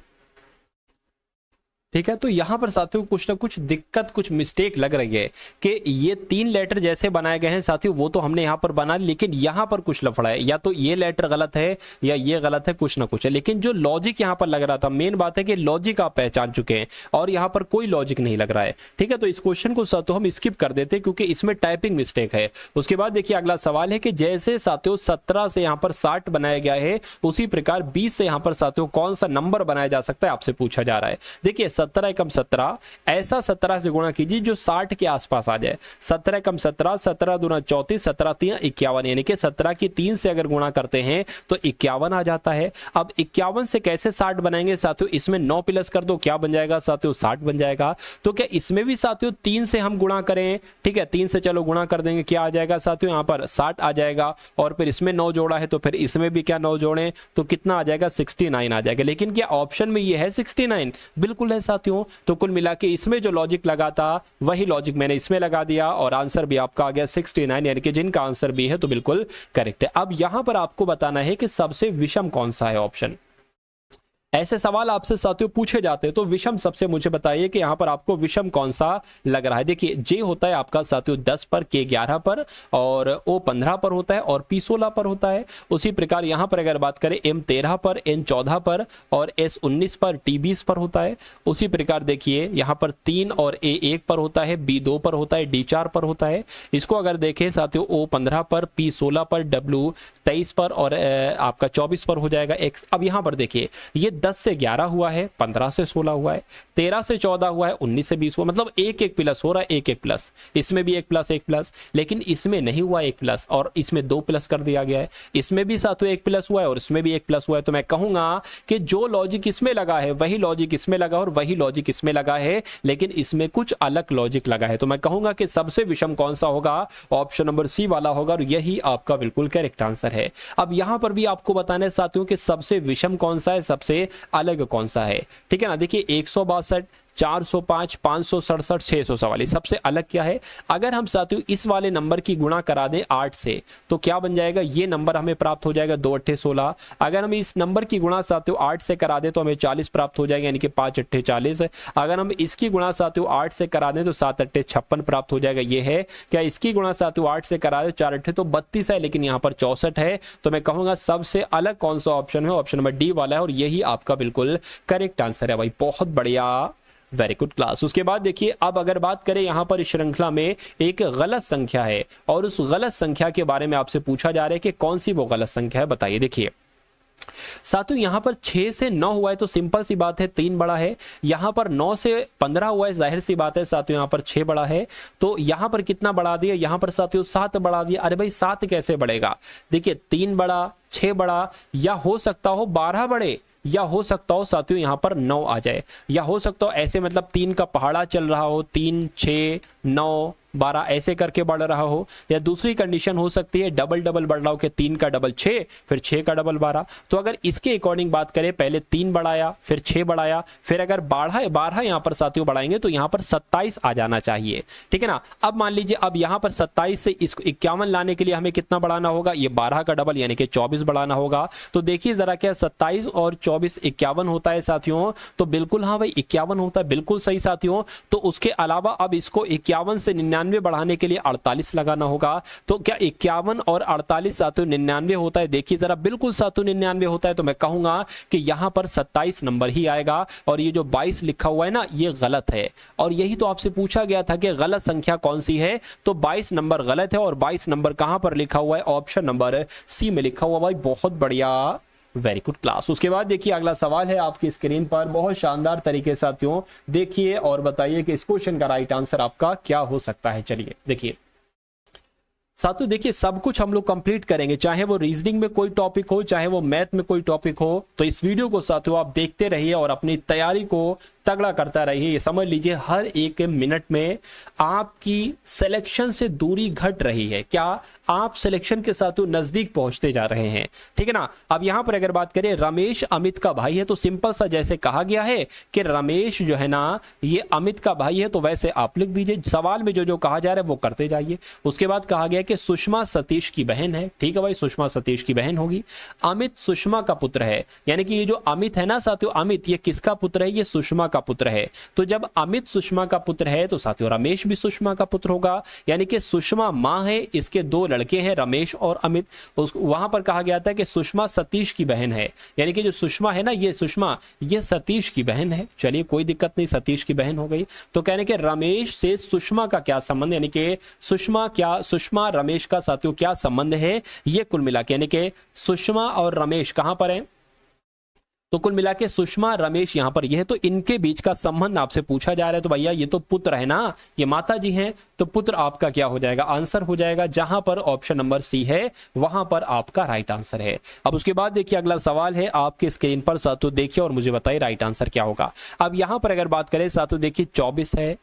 S1: ठीक है। तो यहां पर साथियों कुछ ना कुछ दिक्कत, कुछ मिस्टेक लग रही है कि ये 3 लेटर जैसे बनाए गए हैं साथियों वो तो हमने यहां पर बना, लेकिन यहां पर कुछ लफड़ा है, या तो ये लेटर गलत है या ये गलत है, कुछ ना कुछ है। लेकिन जो लॉजिक यहां पर लग रहा था, मेन बात है कि लॉजिक आप पहचान चुके हैं और यहां पर कोई लॉजिक नहीं लग रहा है, ठीक है। तो इस क्वेश्चन को साथियों हम स्किप कर देते क्योंकि इसमें टाइपिंग मिस्टेक है। उसके बाद देखिए अगला सवाल है कि जैसे साथियों 17 से यहां पर 60 बनाया गया है, उसी प्रकार 20 से यहां पर साथियों कौन सा नंबर बनाया जा सकता है, आपसे पूछा जा रहा है। देखिए 17 एकम 17, ऐसा 17 से गुणा कीजिए जो 60 के आसपास आ जाए। 17 एकम 17, 17 दूना 34, 17 3 51, यानी कि 17 की 3 से अगर गुणा करते हैं तो 51 आ जाता है। अब 51 से कैसे 60 बनाएंगे साथियों? इसमें 9 प्लस कर दो, क्या बन जाएगा साथियों? 60 बन जाएगा। तो क्या इसमें भी साथियों 3 से हम गुणा करें, ठीक है, 3 से चलो गुणा कर देंगे, क्या आ जाएगा साथियों? यहाँ पर 60 आ जाएगा और फिर इसमें 9 जोड़ा है तो फिर इसमें भी क्या 9 जोड़ें तो कितना आ जाएगा? 69 आ जाएगा। लेकिन क्या ऑप्शन में ये है 69? बिल्कुल है साथियों। तो कुल मिला के इसमें जो लॉजिक लगा था वही लॉजिक मैंने इसमें लगा दिया और आंसर भी आपका आ गया 69, यानी कि जिनका आंसर भी है तो बिल्कुल करेक्ट है। अब यहां पर आपको बताना है कि सबसे विषम कौन सा है ऑप्शन। ऐसे सवाल आपसे साथियों पूछे जाते हैं तो विषम सबसे मुझे बताइए कि यहां पर आपको विषम कौन सा लग रहा है। देखिए जे होता है आपका साथियों 10 पर, के 11 पर और ओ 15 पर होता है और पी 16 पर होता है। उसी प्रकार यहां पर अगर बात करें एम 13 पर, एन 14 पर और एस 19 पर, टी 20 पर होता है। उसी प्रकार देखिए यहां पर 3 और ए 1 पर होता है, बी 2 पर होता है, डी 4 पर होता है। इसको अगर देखें साथियों ओ 15 पर, पी 16 पर, डब्ल्यू 23 पर और आपका 24 पर हो जाएगा एक्स। अब यहां पर देखिए ये 10 से 11 हुआ है, 15 से 16 हुआ है, 13 से 14 हुआ है, 19 से 20 हुआ, मतलब एक एक प्लस हो रहा है, एक एक प्लस। इसमें भी एक प्लस, लेकिन इसमें नहीं हुआ एक प्लस और इसमें 2 प्लस कर दिया गया है। इसमें भी साथियों एक प्लस हुआ है और इसमें भी एक प्लस हुआ है। तो मैं कहूंगा कि जो लॉजिक इसमें लगा है वही लॉजिक इसमें लगा और वही लॉजिक इसमें लगा है, लेकिन इसमें कुछ अलग लॉजिक लगा है। तो मैं कहूंगा कि सबसे विषम कौन सा होगा? ऑप्शन नंबर सी वाला होगा और यही आपका बिल्कुल करेक्ट आंसर है। अब यहां पर भी आपको बताना है साथियों कि सबसे विषम कौन सा है, सबसे अलग कौन सा है, ठीक है ना। देखिए 162, 405, 567, 644। सबसे अलग क्या है, अगर हम साथियों इस वाले नंबर की गुणा करा दें 8 से तो क्या बन जाएगा, ये नंबर हमें प्राप्त हो जाएगा 2 8 16। अगर हम इस नंबर की गुणा साथियों 8 से करा दें तो हमें 40 प्राप्त हो जाएगा, यानी कि 5 8 40। अगर हम इसकी गुणा साथियों 8 से करा दें तो 7 8 56 प्राप्त हो जाएगा। ये है क्या, इसकी गुणा साथियों 8 से करा दें 4 8 तो 32 है, लेकिन यहाँ पर 64 है। तो मैं कहूंगा सबसे अलग कौन सा ऑप्शन है, ऑप्शन नंबर डी वाला है, और यही आपका बिल्कुल करेक्ट आंसर है भाई। बहुत बढ़िया, वेरी गुड क्लास। उसके बाद देखिए, अब अगर बात करें यहां पर इस श्रृंखला में एक गलत संख्या है, और उस गलत संख्या के बारे में आपसे पूछा जा रहा है कि कौन सी वो गलत संख्या है, बताइए। देखिए साथियों यहां पर 6 से 9 हुआ है तो सिंपल सी बात है 3 बड़ा है। यहां पर 9 से 15 हुआ है, जाहिर सी बात है साथियों यहां पर 6 बड़ा है। तो यहां पर कितना बढ़ा दिया, यहां पर साथियों 7 बढ़ा दिया। अरे भाई 7 कैसे बढ़ेगा, देखिए 3 बड़ा, 6 बड़ा, या हो सकता हो 12 बड़े, या हो सकता हो साथियों यहां पर 9 आ जाए, या हो सकता हो ऐसे मतलब 3 का पहाड़ा चल रहा हो, 3 6 9 12 ऐसे करके बढ़ रहा हो। या दूसरी कंडीशन हो सकती है डबल डबल बढ़ रहा हो कि 3 का डबल 6, फिर 6 का डबल 12। तो अगर इसके अकॉर्डिंग बात करें, पहले 3 बढ़ाया, फिर 6 बढ़ाया, फिर अगर 12 यहां पर साथियों बढ़ाएंगे तो यहां पर 27 आ जाना चाहिए, ठीक है ना। अब मान लीजिए, अब यहां पर 27 से इसको 51 लाने के लिए हमें कितना बढ़ाना होगा, ये 12 का डबल यानी कि 24 बढ़ाना होगा। तो देखिए जरा, क्या 27 और 24 51 होता है साथियों, तो बिल्कुल हाँ भाई 51 होता है, बिल्कुल सही साथियों। तो उसके अलावा अब इसको 51 से 99 बढ़ाने के लिए 48 लगाना होगा। तो क्या 51 और 48 साथियों 99 होता है, देखिए जरा, बिल्कुल साथियों 99 होता है। तो मैं कहूंगा कि यहां पर 27 नंबर ही आएगा, और ये जो 22 लिखा हुआ है ना, ये गलत है। और यही तो आपसे पूछा गया था कि गलत संख्या कौन सी है, तो 22 नंबर गलत है। और 22 नंबर कहां पर लिखा हुआ है, ऑप्शन नंबर सी में लिखा हुआ। भाई बहुत बढ़िया, वेरी गुड क्लास। उसके बाद देखिए अगला सवाल है आपकी स्क्रीन पर, बहुत शानदार तरीके से साथियों देखिए और बताइए कि इस क्वेश्चन का राइट आंसर आपका क्या हो सकता है। चलिए देखिए साथियों, देखिए सब कुछ हम लोग कंप्लीट करेंगे, चाहे वो रीजनिंग में कोई टॉपिक हो, चाहे वो मैथ में कोई टॉपिक हो। तो इस वीडियो को साथियों आप देखते रहिए और अपनी तैयारी को तगड़ा करता रहिए। ये समझ लीजिए हर एक मिनट में आपकी सिलेक्शन से दूरी घट रही है, क्या आप सिलेक्शन के साथ नजदीक पहुंचते जा रहे हैं, ठीक है ना। अब यहां पर अगर बात करें, रमेश अमित का भाई है, तो सिंपल सा जैसे कहा गया है कि रमेश जो है ना ये अमित का भाई है, तो वैसे आप लिख दीजिए, सवाल में जो जो कहा जा रहा है वो करते जाइए। उसके बाद कहा गया कि सुषमा सतीश की बहन है, ठीक है भाई, सुषमा सतीश की बहन होगी। अमित सुषमा का पुत्र है, यानी कि ये जो अमित है ना साथियों, अमित ये किसका पुत्र है, ये सुषमा का पुत्र है। तो जब अमित सुषमा का पुत्र है तो साथियों रमेश भी सुषमा का पुत्र होगा, यानी कि सुषमा मां है, इसके 2 लड़के हैं रमेश और अमित। वहां पर कहा गया था कि सुषमा सतीश की बहन है, यानी कि जो सुषमा है ना, ये सुषमा ये सतीश की बहन है। चलिए कोई दिक्कत नहीं, सतीश की बहन हो गई। तो कहने के रमेश से सुषमा का क्या संबंध, यानी कि सुषमा रमेश का साथियों क्या संबंध है, ये कुल मिला के, यानी कि सुषमा और रमेश कहां पर है, तो कुल मिला के सुषमा रमेश यहां पर, यह तो इनके बीच का संबंध आपसे पूछा जा रहा है। तो भैया ये तो पुत्र है ना, ये माता जी हैं, तो पुत्र आपका क्या हो जाएगा, आंसर हो जाएगा। जहां पर ऑप्शन नंबर सी है वहां पर आपका राइट आंसर है। अब उसके बाद देखिए अगला सवाल है आपके स्क्रीन पर साथियों, देखिए और मुझे बताइए राइट आंसर क्या होगा। अब यहां पर अगर बात करें साथियों, देखिए 24 है,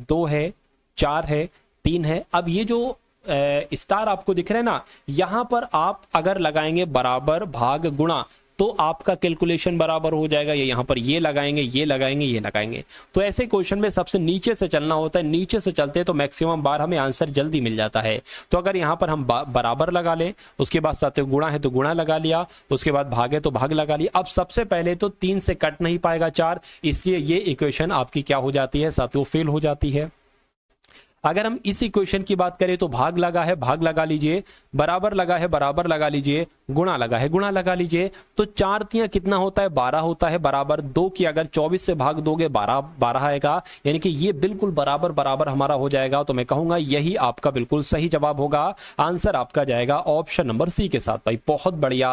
S1: 2 है, 4 है, 3 है। अब ये जो स्टार आपको दिख रहा है ना, यहां पर आप अगर लगाएंगे बराबर भाग गुणा तो आपका कैलकुलेशन बराबर हो जाएगा। ये यहां पर ये लगाएंगे, ये लगाएंगे, ये लगाएंगे। तो ऐसे क्वेश्चन में सबसे नीचे से चलना होता है, नीचे से चलते हैं तो मैक्सिमम बार हमें आंसर जल्दी मिल जाता है। तो अगर यहां पर हम बराबर लगा लें, उसके बाद साथियों गुणा है तो गुणा लगा लिया, उसके बाद भाग है तो भाग लगा लिया। अब सबसे पहले तो 3 से कट नहीं पाएगा 4, इसलिए ये इक्वेशन आपकी क्या हो जाती है साथियों, फेल हो जाती है। अगर हम इस इक्वेशन की बात करें तो भाग लगा है भाग लगा लीजिए, बराबर लगा है बराबर लगा लीजिए, गुणा लगा है गुणा लगा लीजिए। तो 4 तियां कितना होता है, 12 होता है, बराबर 2 की अगर 24 से भाग दोगे 12 आएगा, यानी कि ये बिल्कुल बराबर बराबर हमारा हो जाएगा। तो मैं कहूंगा यही आपका बिल्कुल सही जवाब होगा, आंसर आपका जाएगा ऑप्शन नंबर सी के साथ। भाई बहुत बढ़िया,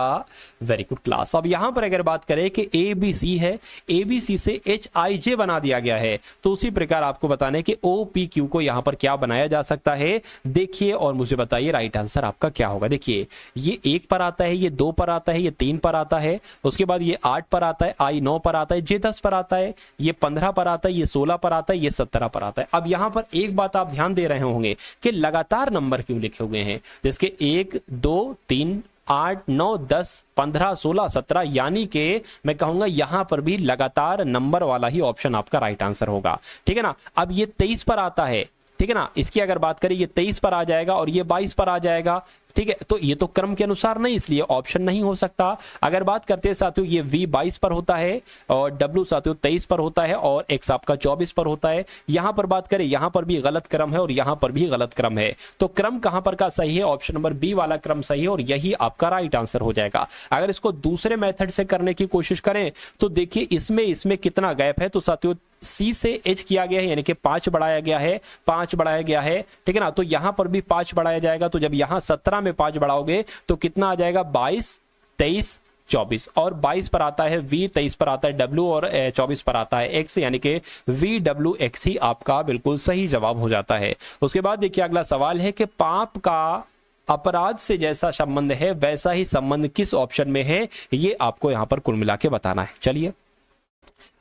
S1: वेरी गुड क्लास। अब यहां पर अगर बात करें कि ABC है, ABC से HIJ बना दिया गया है, तो उसी प्रकार आपको बताने कि OPQ को यहां पर क्या बनाया जा सकता है, देखिए और मुझे बताइए राइट आंसर आपका क्या होगा। देखिए ये 1 पर आता है, ये 2 पर आता है, ये 3 पर आता है, उसके बाद ये 8 पर आता है, I 9 पर आता है, J 10 पर आता है, ये 15 पर आता है, ये 16 पर आता है, ये 17 पर आता है। अब यहां पर एक बात आप ध्यान दे रहे होंगे कि लगातार नंबर क्यों लिखे हुए हैं, जिसके 1 2 3 8, 9, 10, 15, 16, 17, यानी कि मैं कहूंगा यहां पर भी लगातार नंबर वाला ही ऑप्शन आपका राइट आंसर होगा। ठीक है ना। अब ये 23 पर आता है, ठीक है ना, इसकी अगर बात करें ये 23 पर आ जाएगा और ये 22 पर आ जाएगा। ठीक है, तो ये तो क्रम के अनुसार नहीं, इसलिए ऑप्शन नहीं हो सकता। अगर बात करते हैं साथियों, ये V 22 पर होता है और W साथियों 23 पर होता है और X आपका 24 पर होता है। यहां पर बात करें, यहां पर भी गलत क्रम है और यहां पर भी गलत क्रम है। तो क्रम कहां पर का सही है? ऑप्शन नंबर बी वाला क्रम सही है और यही आपका राइट आंसर हो जाएगा। अगर इसको दूसरे मेथड से करने की कोशिश करें तो देखिए इसमें कितना गैप है। तो साथियों C से H किया गया है, यानी कि 5 बढ़ाया गया है, 5 बढ़ाया गया है। ठीक है ना, तो यहां पर भी 5 बढ़ाया जाएगा। तो जब यहां 17 में 5 बढ़ाओगे तो कितना आ जाएगा? 22, 23, 24। और 22 पर आता है V, 23 पर आता है W और 24 पर आता है X, यानी कि VWX ही आपका बिल्कुल सही जवाब हो जाता है। उसके बाद देखिए अगला सवाल है कि पाप का अपराध से जैसा संबंध है वैसा ही संबंध किस ऑप्शन में है? ये आपको यहां पर कुल मिला के बताना है। चलिए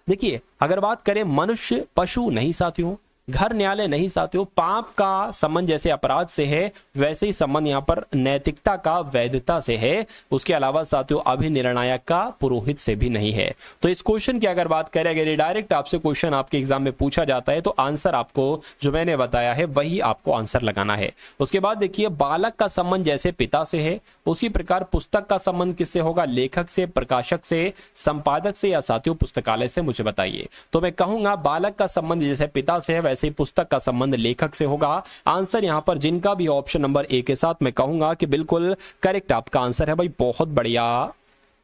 S1: देखिए, अगर बात करें मनुष्य पशु नहीं साथियों, घर न्यायालय नहीं साथियों, पाप का संबंध जैसे अपराध से है वैसे ही संबंध यहाँ पर नैतिकता का वैधता से है। उसके अलावा साथियों अभिनिर्णायक का पुरोहित से भी नहीं है। तो इस क्वेश्चन की अगर बात करें, अगर डायरेक्ट आपसे क्वेश्चन आपके एग्जाम में पूछा जाता है तो आंसर आपको जो मैंने बताया है वही आपको आंसर लगाना है। उसके बाद देखिए बालक का संबंध जैसे पिता से है उसी प्रकार पुस्तक का संबंध किससे होगा? लेखक से, प्रकाशक से, संपादक से या साथियों पुस्तकालय से? मुझे बताइए। तो मैं कहूंगा बालक का संबंध जैसे पिता से है वैसे ही पुस्तक का संबंध लेखक से होगा। आंसर यहां पर जिनका भी ऑप्शन नंबर ए के साथ मैं कहूंगा कि बिल्कुल करेक्ट आपका आंसर है भाई। बहुत बढ़िया,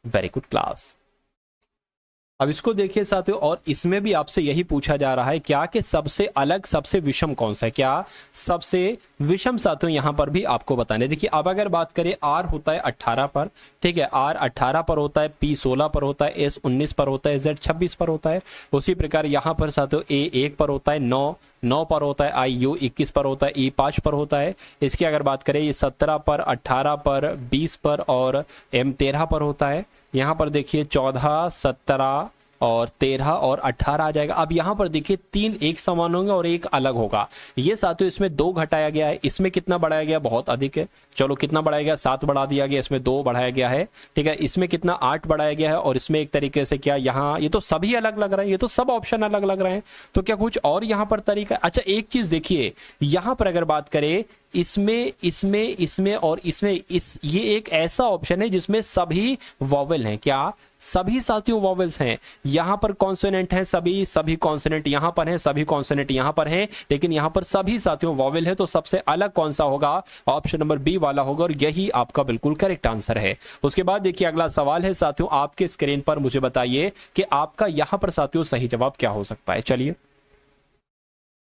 S1: वेरी गुड क्लास। अब इसको देखिए साथियों, और इसमें भी आपसे यही पूछा जा रहा है क्या कि सबसे अलग सबसे विषम कौन सा है? क्या सबसे विषम साथियों यहां पर भी आपको बताने। देखिए अब अगर बात करें R होता है 18 पर, ठीक है, R 18 पर होता है, P 16 पर होता है, S 19 पर होता है, Z 26 पर होता है। उसी प्रकार यहां पर साथियों A 1 पर होता है, 9 पर होता है, I U 21 पर होता है, E 5 पर होता है। इसकी अगर बात करें ये 17 पर, 18 पर, 20 पर और M 13 पर होता है। यहाँ पर देखिए 14, 17 और 13 और 18 आ जाएगा। अब यहाँ पर देखिए 3 एक समान होंगे और एक अलग होगा। ये साथियों इसमें 2 घटाया गया है, इसमें कितना बढ़ाया गया? बहुत अधिक है। चलो कितना बढ़ाया गया? 7 बढ़ा दिया गया, इसमें 2 बढ़ाया गया है। ठीक है, इसमें कितना? 8 बढ़ाया गया है और इसमें एक तरीके से क्या यहाँ ये तो सभी अलग लग रहे हैं, ये तो सब ऑप्शन अलग लग रहे हैं। तो क्या कुछ और यहाँ पर तरीका? अच्छा एक चीज देखिए, यहाँ पर अगर बात करें इसमें और इसमें ये एक ऐसा ऑप्शन है जिसमें सभी वॉवेल हैं। क्या सभी साथियों वॉवेल्स हैं? यहां पर कॉन्सोनेंट हैं, सभी कॉन्सोनेंट यहां पर हैं, सभी कॉन्सोनेंट यहां पर हैं, लेकिन यहां पर सभी साथियों वॉवेल है। तो सबसे अलग कौन सा होगा? ऑप्शन नंबर बी वाला होगा और यही आपका बिल्कुल करेक्ट आंसर है। उसके बाद देखिए अगला सवाल है साथियों, आपके स्क्रीन पर मुझे बताइए कि आपका यहां पर साथियों सही जवाब क्या हो सकता है। चलिए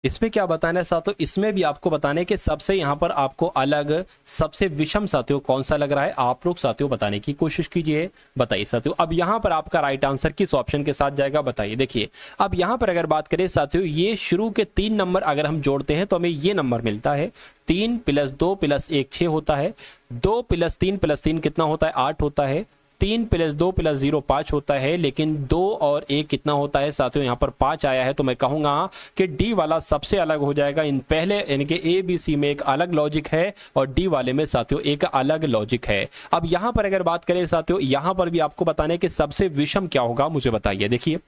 S1: इसमें क्या बताना है साथियों? इसमें भी आपको बताने के सबसे यहाँ पर आपको अलग सबसे विषम साथियों कौन सा लग रहा है आप लोग साथियों बताने की कोशिश कीजिए। बताइए साथियों, अब यहाँ पर आपका राइट आंसर किस ऑप्शन के साथ जाएगा? बताइए। देखिए अब यहाँ पर अगर बात करें साथियों, ये शुरू के 3 नंबर अगर हम जोड़ते हैं तो हमें ये नंबर मिलता है 3 + 2 + 1 6 होता है। 2 + 3 + 3 कितना होता है? 8 होता है। 3 + 2 + 0 5 होता है, लेकिन 2 और 1 कितना होता है साथियों? यहाँ पर 5 आया है। तो मैं कहूंगा कि डी वाला सबसे अलग हो जाएगा। इन पहले यानी कि ए बी सी में एक अलग लॉजिक है और डी वाले में साथियों एक अलग लॉजिक है। अब यहाँ पर अगर बात करें साथियों, यहाँ पर भी आपको बताने के सबसे विषम क्या होगा मुझे बताइए। देखिए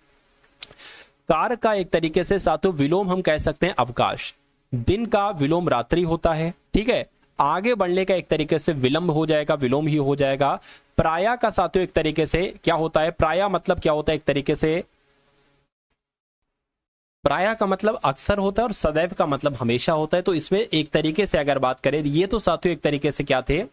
S1: कार का एक तरीके से साथियों विलोम हम कह सकते हैं अवकाश, दिन का विलोम रात्रि होता है। ठीक है, आगे बढ़ने का एक तरीके से विलंब हो जाएगा, विलोम ही हो जाएगा। प्राया का साथियों एक तरीके से क्या होता है? प्राया मतलब क्या होता है? एक तरीके से प्राया का मतलब अक्सर होता है और सदैव का मतलब हमेशा होता है। तो इसमें एक तरीके से अगर बात करें, ये तो साथियों एक तरीके से क्या थे?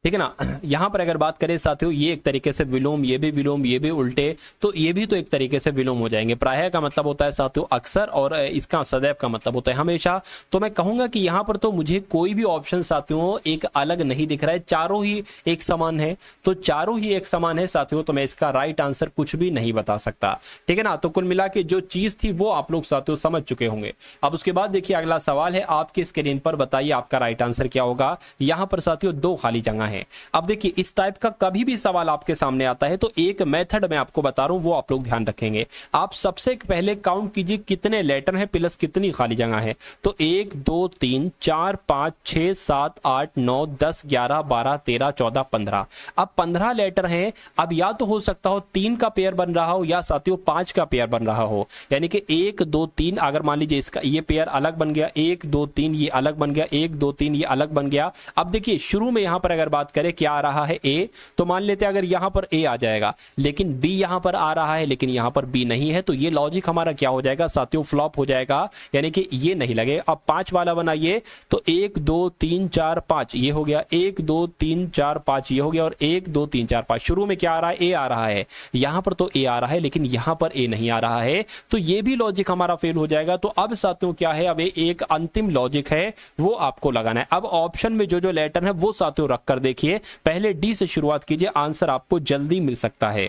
S1: ठीक है ना, यहां पर अगर बात करें साथियों, ये एक तरीके से विलोम, ये भी विलोम, ये भी उल्टे, तो ये भी तो एक तरीके से विलोम हो जाएंगे। प्रायः का मतलब होता है साथियों अक्सर और इसका सदैव का मतलब होता है हमेशा। तो मैं कहूंगा कि यहां पर तो मुझे कोई भी ऑप्शन साथियों एक अलग नहीं दिख रहा है, चारों ही एक समान है। तो चारों ही एक समान है साथियों, तो मैं इसका राइट आंसर कुछ भी नहीं बता सकता। ठीक है ना, तो कुल मिला के जो चीज थी वो आप लोग साथियों समझ चुके होंगे। अब उसके बाद देखिए अगला सवाल है आपके स्क्रीन पर, बताइए आपका राइट आंसर क्या होगा। यहां पर साथियों 2 खाली जगह है। है। अब देखिए इस टाइप का कभी भी सवाल आपके सामने आता है तो एक मेथड मैं आपको बता रहा हूं, वो आप लोग ध्यान रखेंगे। आप सबसे पहले काउंट कीजिए कितने लेटर हैं प्लस कितनी खाली जगह है। तो 1 2 3 4 5 6 7 8 9 10 11 12 13 14 15। अब 15 लेटर हैं। अब या तो हो सकता हो 3 का पेयर बन रहा हो या साथियों 5 का पेयर बन रहा हो, यानी कि 1 2 3। अगर मान लीजिए इसका ये पेयर अलग बन गया, 1 2 3 ये अलग बन गया, 1 2 3 ये अलग बन गया। अब देखिए शुरू में यहां पर अगर बात करें क्या आ रहा है ए, तो मान लेते हैं अगर यहां पर ए आ जाएगा लेकिन बी यहां पर आ रहा है लेकिन यहां पर बी नहीं है, तो ये लॉजिक हमारा क्या हो जाएगा साथियों, फ्लॉप हो जाएगा, यानी कि ये नहीं लगे। अब 5 वाला बनाइए तो 1 2 3 4 5 ये हो गया, 1 2 3 4 5 ये हो गया और 1 2 3 4 5। शुरू में क्या आ रहा है, ए आ रहा है, यहां पर तो ए आ रहा है लेकिन यहां पर ए नहीं आ रहा है, तो ये भी लॉजिक हमारा फेल हो जाएगा। तो अब साथियों क्या है, अब एक अंतिम लॉजिक है वो आपको लगाना है। अब ऑप्शन में जो जो लेटर है वो साथियों रख कर देखिए, पहले डी से शुरुआत कीजिए, आंसर आपको जल्दी मिल सकता है,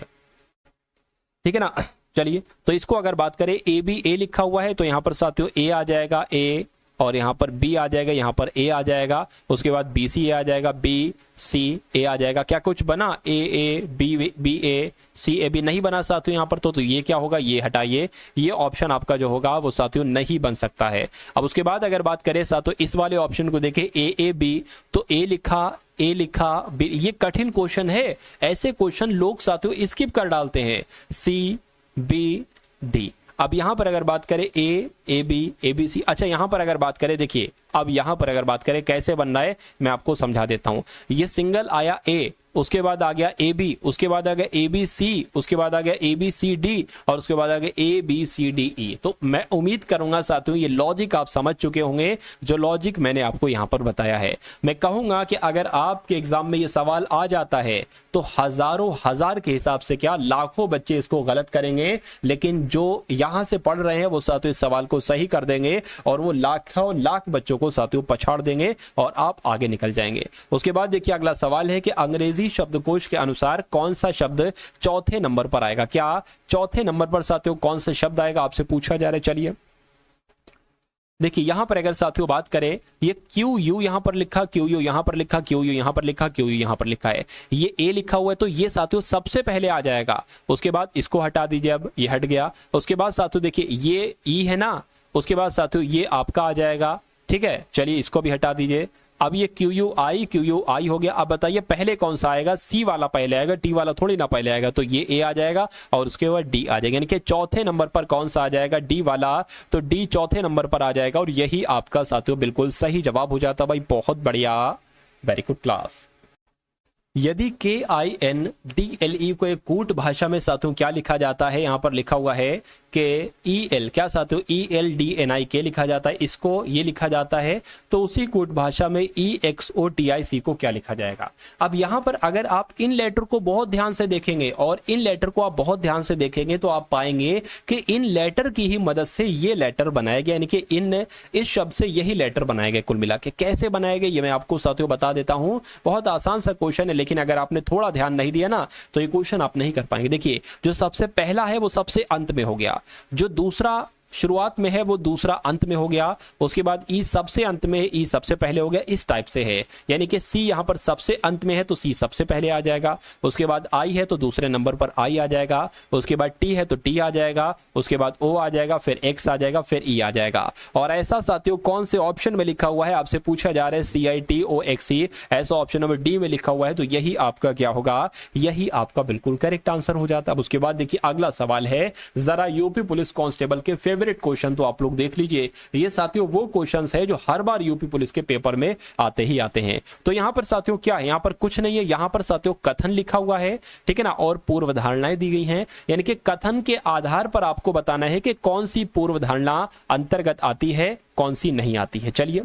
S1: ठीक है ना। चलिए तो इसको अगर बात करें ए बी, ए लिखा हुआ है तो यहां पर साथियों ए आ जाएगा, ए, और यहां पर बी आ जाएगा, यहां पर ए आ जाएगा, उसके बाद बी सी ए आ जाएगा, बी सी ए आ जाएगा। क्या कुछ बना, A B B A C A B नहीं बना साथियों यहां पर, तो ये क्या होगा, ये हटाइए, ये ऑप्शन आपका जो होगा वो साथियों नहीं बन सकता है। अब उसके बाद अगर बात करें साथियों इस वाले ऑप्शन को देखें, ए बी, तो ए लिखा बी, ये कठिन क्वेश्चन है, ऐसे क्वेश्चन लोग साथियों स्किप कर डालते हैं, सी बी डी। अब यहां पर अगर बात करें ए बी सी, अच्छा यहां पर अगर बात करें, देखिए अब यहां पर अगर बात करें कैसे बनना है मैं आपको समझा देता हूं। ये सिंगल आया ए, उसके बाद आ गया ए बी, उसके बाद आ गया ए बी सी, उसके बाद आ गया ए बी सी डी, और उसके बाद आ गया A B C D E. तो मैं उम्मीद करूंगा साथियों ये लॉजिक आप समझ चुके होंगे, जो लॉजिक मैंने आपको यहां पर बताया है। मैं कहूंगा कि अगर आपके एग्जाम में ये सवाल आ जाता है तो हजारों हजार के हिसाब से क्या लाखों बच्चे इसको गलत करेंगे, लेकिन जो यहां से पढ़ रहे हैं वो साथियों इस सवाल को सही कर देंगे और वो लाखों लाख बच्चों को साथियों पछाड़ देंगे और आप आगे निकल जाएंगे। उसके बाद देखिए अगला सवाल है कि अंग्रेजी शब्दकोश के अनुसार कौन सा शब्द चौथे नंबर पर आएगा। क्या चौथे नंबर पर साथियों कौन सा शब्द आएगा, आपसे पूछा जा रहा है। चलिए देखिए यहां पर अगर साथियों बात करें, ये क्यू यू यहां पर लिखा, क्यू यू यहां पर लिखा, क्यू यू यहां पर लिखा, क्यू यू यहां पर लिखा है, ये ए लिखा हुआ है तो ये साथियों सबसे पहले आ जाएगा। उसके बाद इसको हटा दीजिए, अब ये हट गया। उसके बाद साथियों देखिए ये ई है ना, उसके बाद साथियों ये आपका आ जाएगा, ठीक है। चलिए इसको भी हटा दीजिए। अब ये क्यू यू आई हो गया। अब बताइए पहले कौन सा आएगा, सी वाला पहले आएगा, टी वाला थोड़ी ना पहले आएगा, तो ये ए आ जाएगा और उसके बाद डी आ जाएगा, यानी कि चौथे नंबर पर कौन सा आ जाएगा, डी वाला, तो डी चौथे नंबर पर आ जाएगा और यही आपका साथियों बिल्कुल सही जवाब हो जाता। भाई बहुत बढ़िया, वेरी गुड क्लास। यदि KINDLE को एक कूट भाषा में साथियों क्या लिखा जाता है, यहां पर लिखा हुआ है कि EL, क्या साथियों ELDNIK लिखा जाता है, इसको ये लिखा जाता है, तो उसी कूट भाषा में EXOTIC को क्या लिखा जाएगा। अब यहां पर अगर आप इन लेटर को बहुत ध्यान से देखेंगे और इन लेटर को आप बहुत ध्यान से देखेंगे तो आप पाएंगे कि इन लेटर की ही मदद से ये लेटर बनाया गया, यानी कि इस शब्द से यही लेटर बनाए गए। कुल मिला के कैसे बनाए गए ये मैं आपको साथियों बता देता हूं। बहुत आसान सा क्वेश्चन है, लेकिन अगर आपने थोड़ा ध्यान नहीं दिया ना तो ये क्वेश्चन आप नहीं कर पाएंगे। देखिए जो सबसे पहला है वो सबसे अंत में हो गया, जो दूसरा शुरुआत में है वो दूसरा अंत में हो गया, उसके बाद ई सबसे अंत में है, ई सबसे पहले हो गया, इस टाइप से है, यानी कि सी यहां पर सबसे अंत में है तो सी सबसे पहले आ जाएगा, उसके बाद आई है तो दूसरे नंबर पर आई आ जाएगा, उसके बाद टी है तो टी आ जाएगा, उसके बाद ओ आ जाएगा, फिर एक्स आ जाएगा, फिर ई आ जाएगा। और ऐसा साथियों कौन से ऑप्शन में लिखा हुआ है, आपसे पूछा जा रहा है CITOXE, ऐसा ऑप्शन नंबर डी में लिखा हुआ है, तो यही आपका क्या होगा, यही आपका बिल्कुल करेक्ट आंसर हो जाता है। अब उसके बाद देखिए अगला सवाल है, जरा यूपी पुलिस कांस्टेबल के फेवरेट क्वेश्चन तो आप लोग देख लीजिए। ये साथियों वो क्वेश्चंस है जो हर बार यूपी पुलिस के पेपर में आते ही आते हैं। तो यहां पर साथियों क्या है, यहां पर कुछ नहीं है, यहां पर साथियों कथन लिखा हुआ है, ठीक है ना, और पूर्व धारणाएं दी गई हैं, यानी कि कथन के आधार पर आपको बताना है कि कौन सी पूर्व धारणा अंतर्गत आती है, कौन सी नहीं आती है। चलिए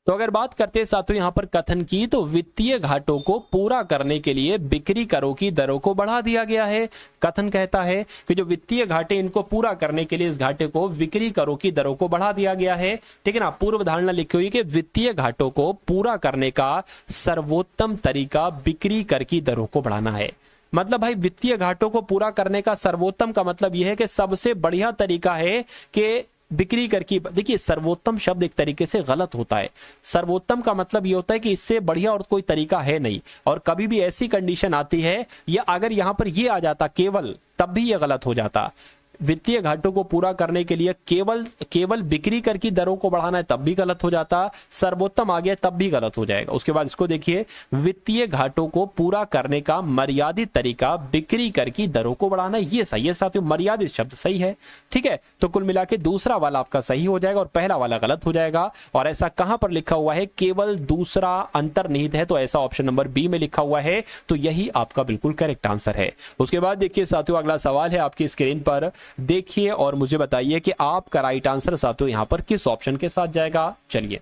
S1: तो अगर बात करते हैं साथियों यहां पर कथन की, तो वित्तीय घाटों को पूरा करने के लिए बिक्री करों की दरों को बढ़ा दिया गया है। कथन कहता है कि जो वित्तीय घाटे इनको पूरा करने के लिए इस घाटे को बिक्री करों की दरों को बढ़ा दिया गया है, ठीक है ना। पूर्व धारणा लिखी हुई कि वित्तीय घाटों को पूरा करने का सर्वोत्तम तरीका बिक्री कर की दरों को बढ़ाना है। मतलब भाई वित्तीय घाटों को पूरा करने का सर्वोत्तम का मतलब यह है कि सबसे बढ़िया तरीका है कि बिक्री कर की, देखिए सर्वोत्तम शब्द एक तरीके से गलत होता है। सर्वोत्तम का मतलब ये होता है कि इससे बढ़िया और कोई तरीका है नहीं, और कभी भी ऐसी कंडीशन आती है, या अगर यहां पर ये आ जाता केवल, तब भी ये गलत हो जाता। वित्तीय घाटों को पूरा करने के लिए केवल बिक्री कर की दरों को बढ़ाना है, तब भी गलत हो जाता। सर्वोत्तम आ गया तब भी गलत हो जाएगा। उसके बाद इसको देखिए, वित्तीय घाटों को पूरा करने का मर्यादित तरीका बिक्री कर की दरों को बढ़ाना, ये सही है साथियों, मर्यादित शब्द सही है। ठीक है, तो कुल मिला के दूसरा वाला आपका सही हो जाएगा और पहला वाला गलत हो जाएगा। और ऐसा कहां पर लिखा हुआ है, केवल दूसरा अंतर्निहित है, तो ऐसा ऑप्शन नंबर बी में लिखा हुआ है, तो यही आपका बिल्कुल करेक्ट आंसर है। उसके बाद देखिए साथियों, अगला सवाल है आपकी स्क्रीन पर, देखिए और मुझे बताइए कि आपका राइट आंसर साथियों यहां पर किस ऑप्शन के साथ जाएगा। चलिए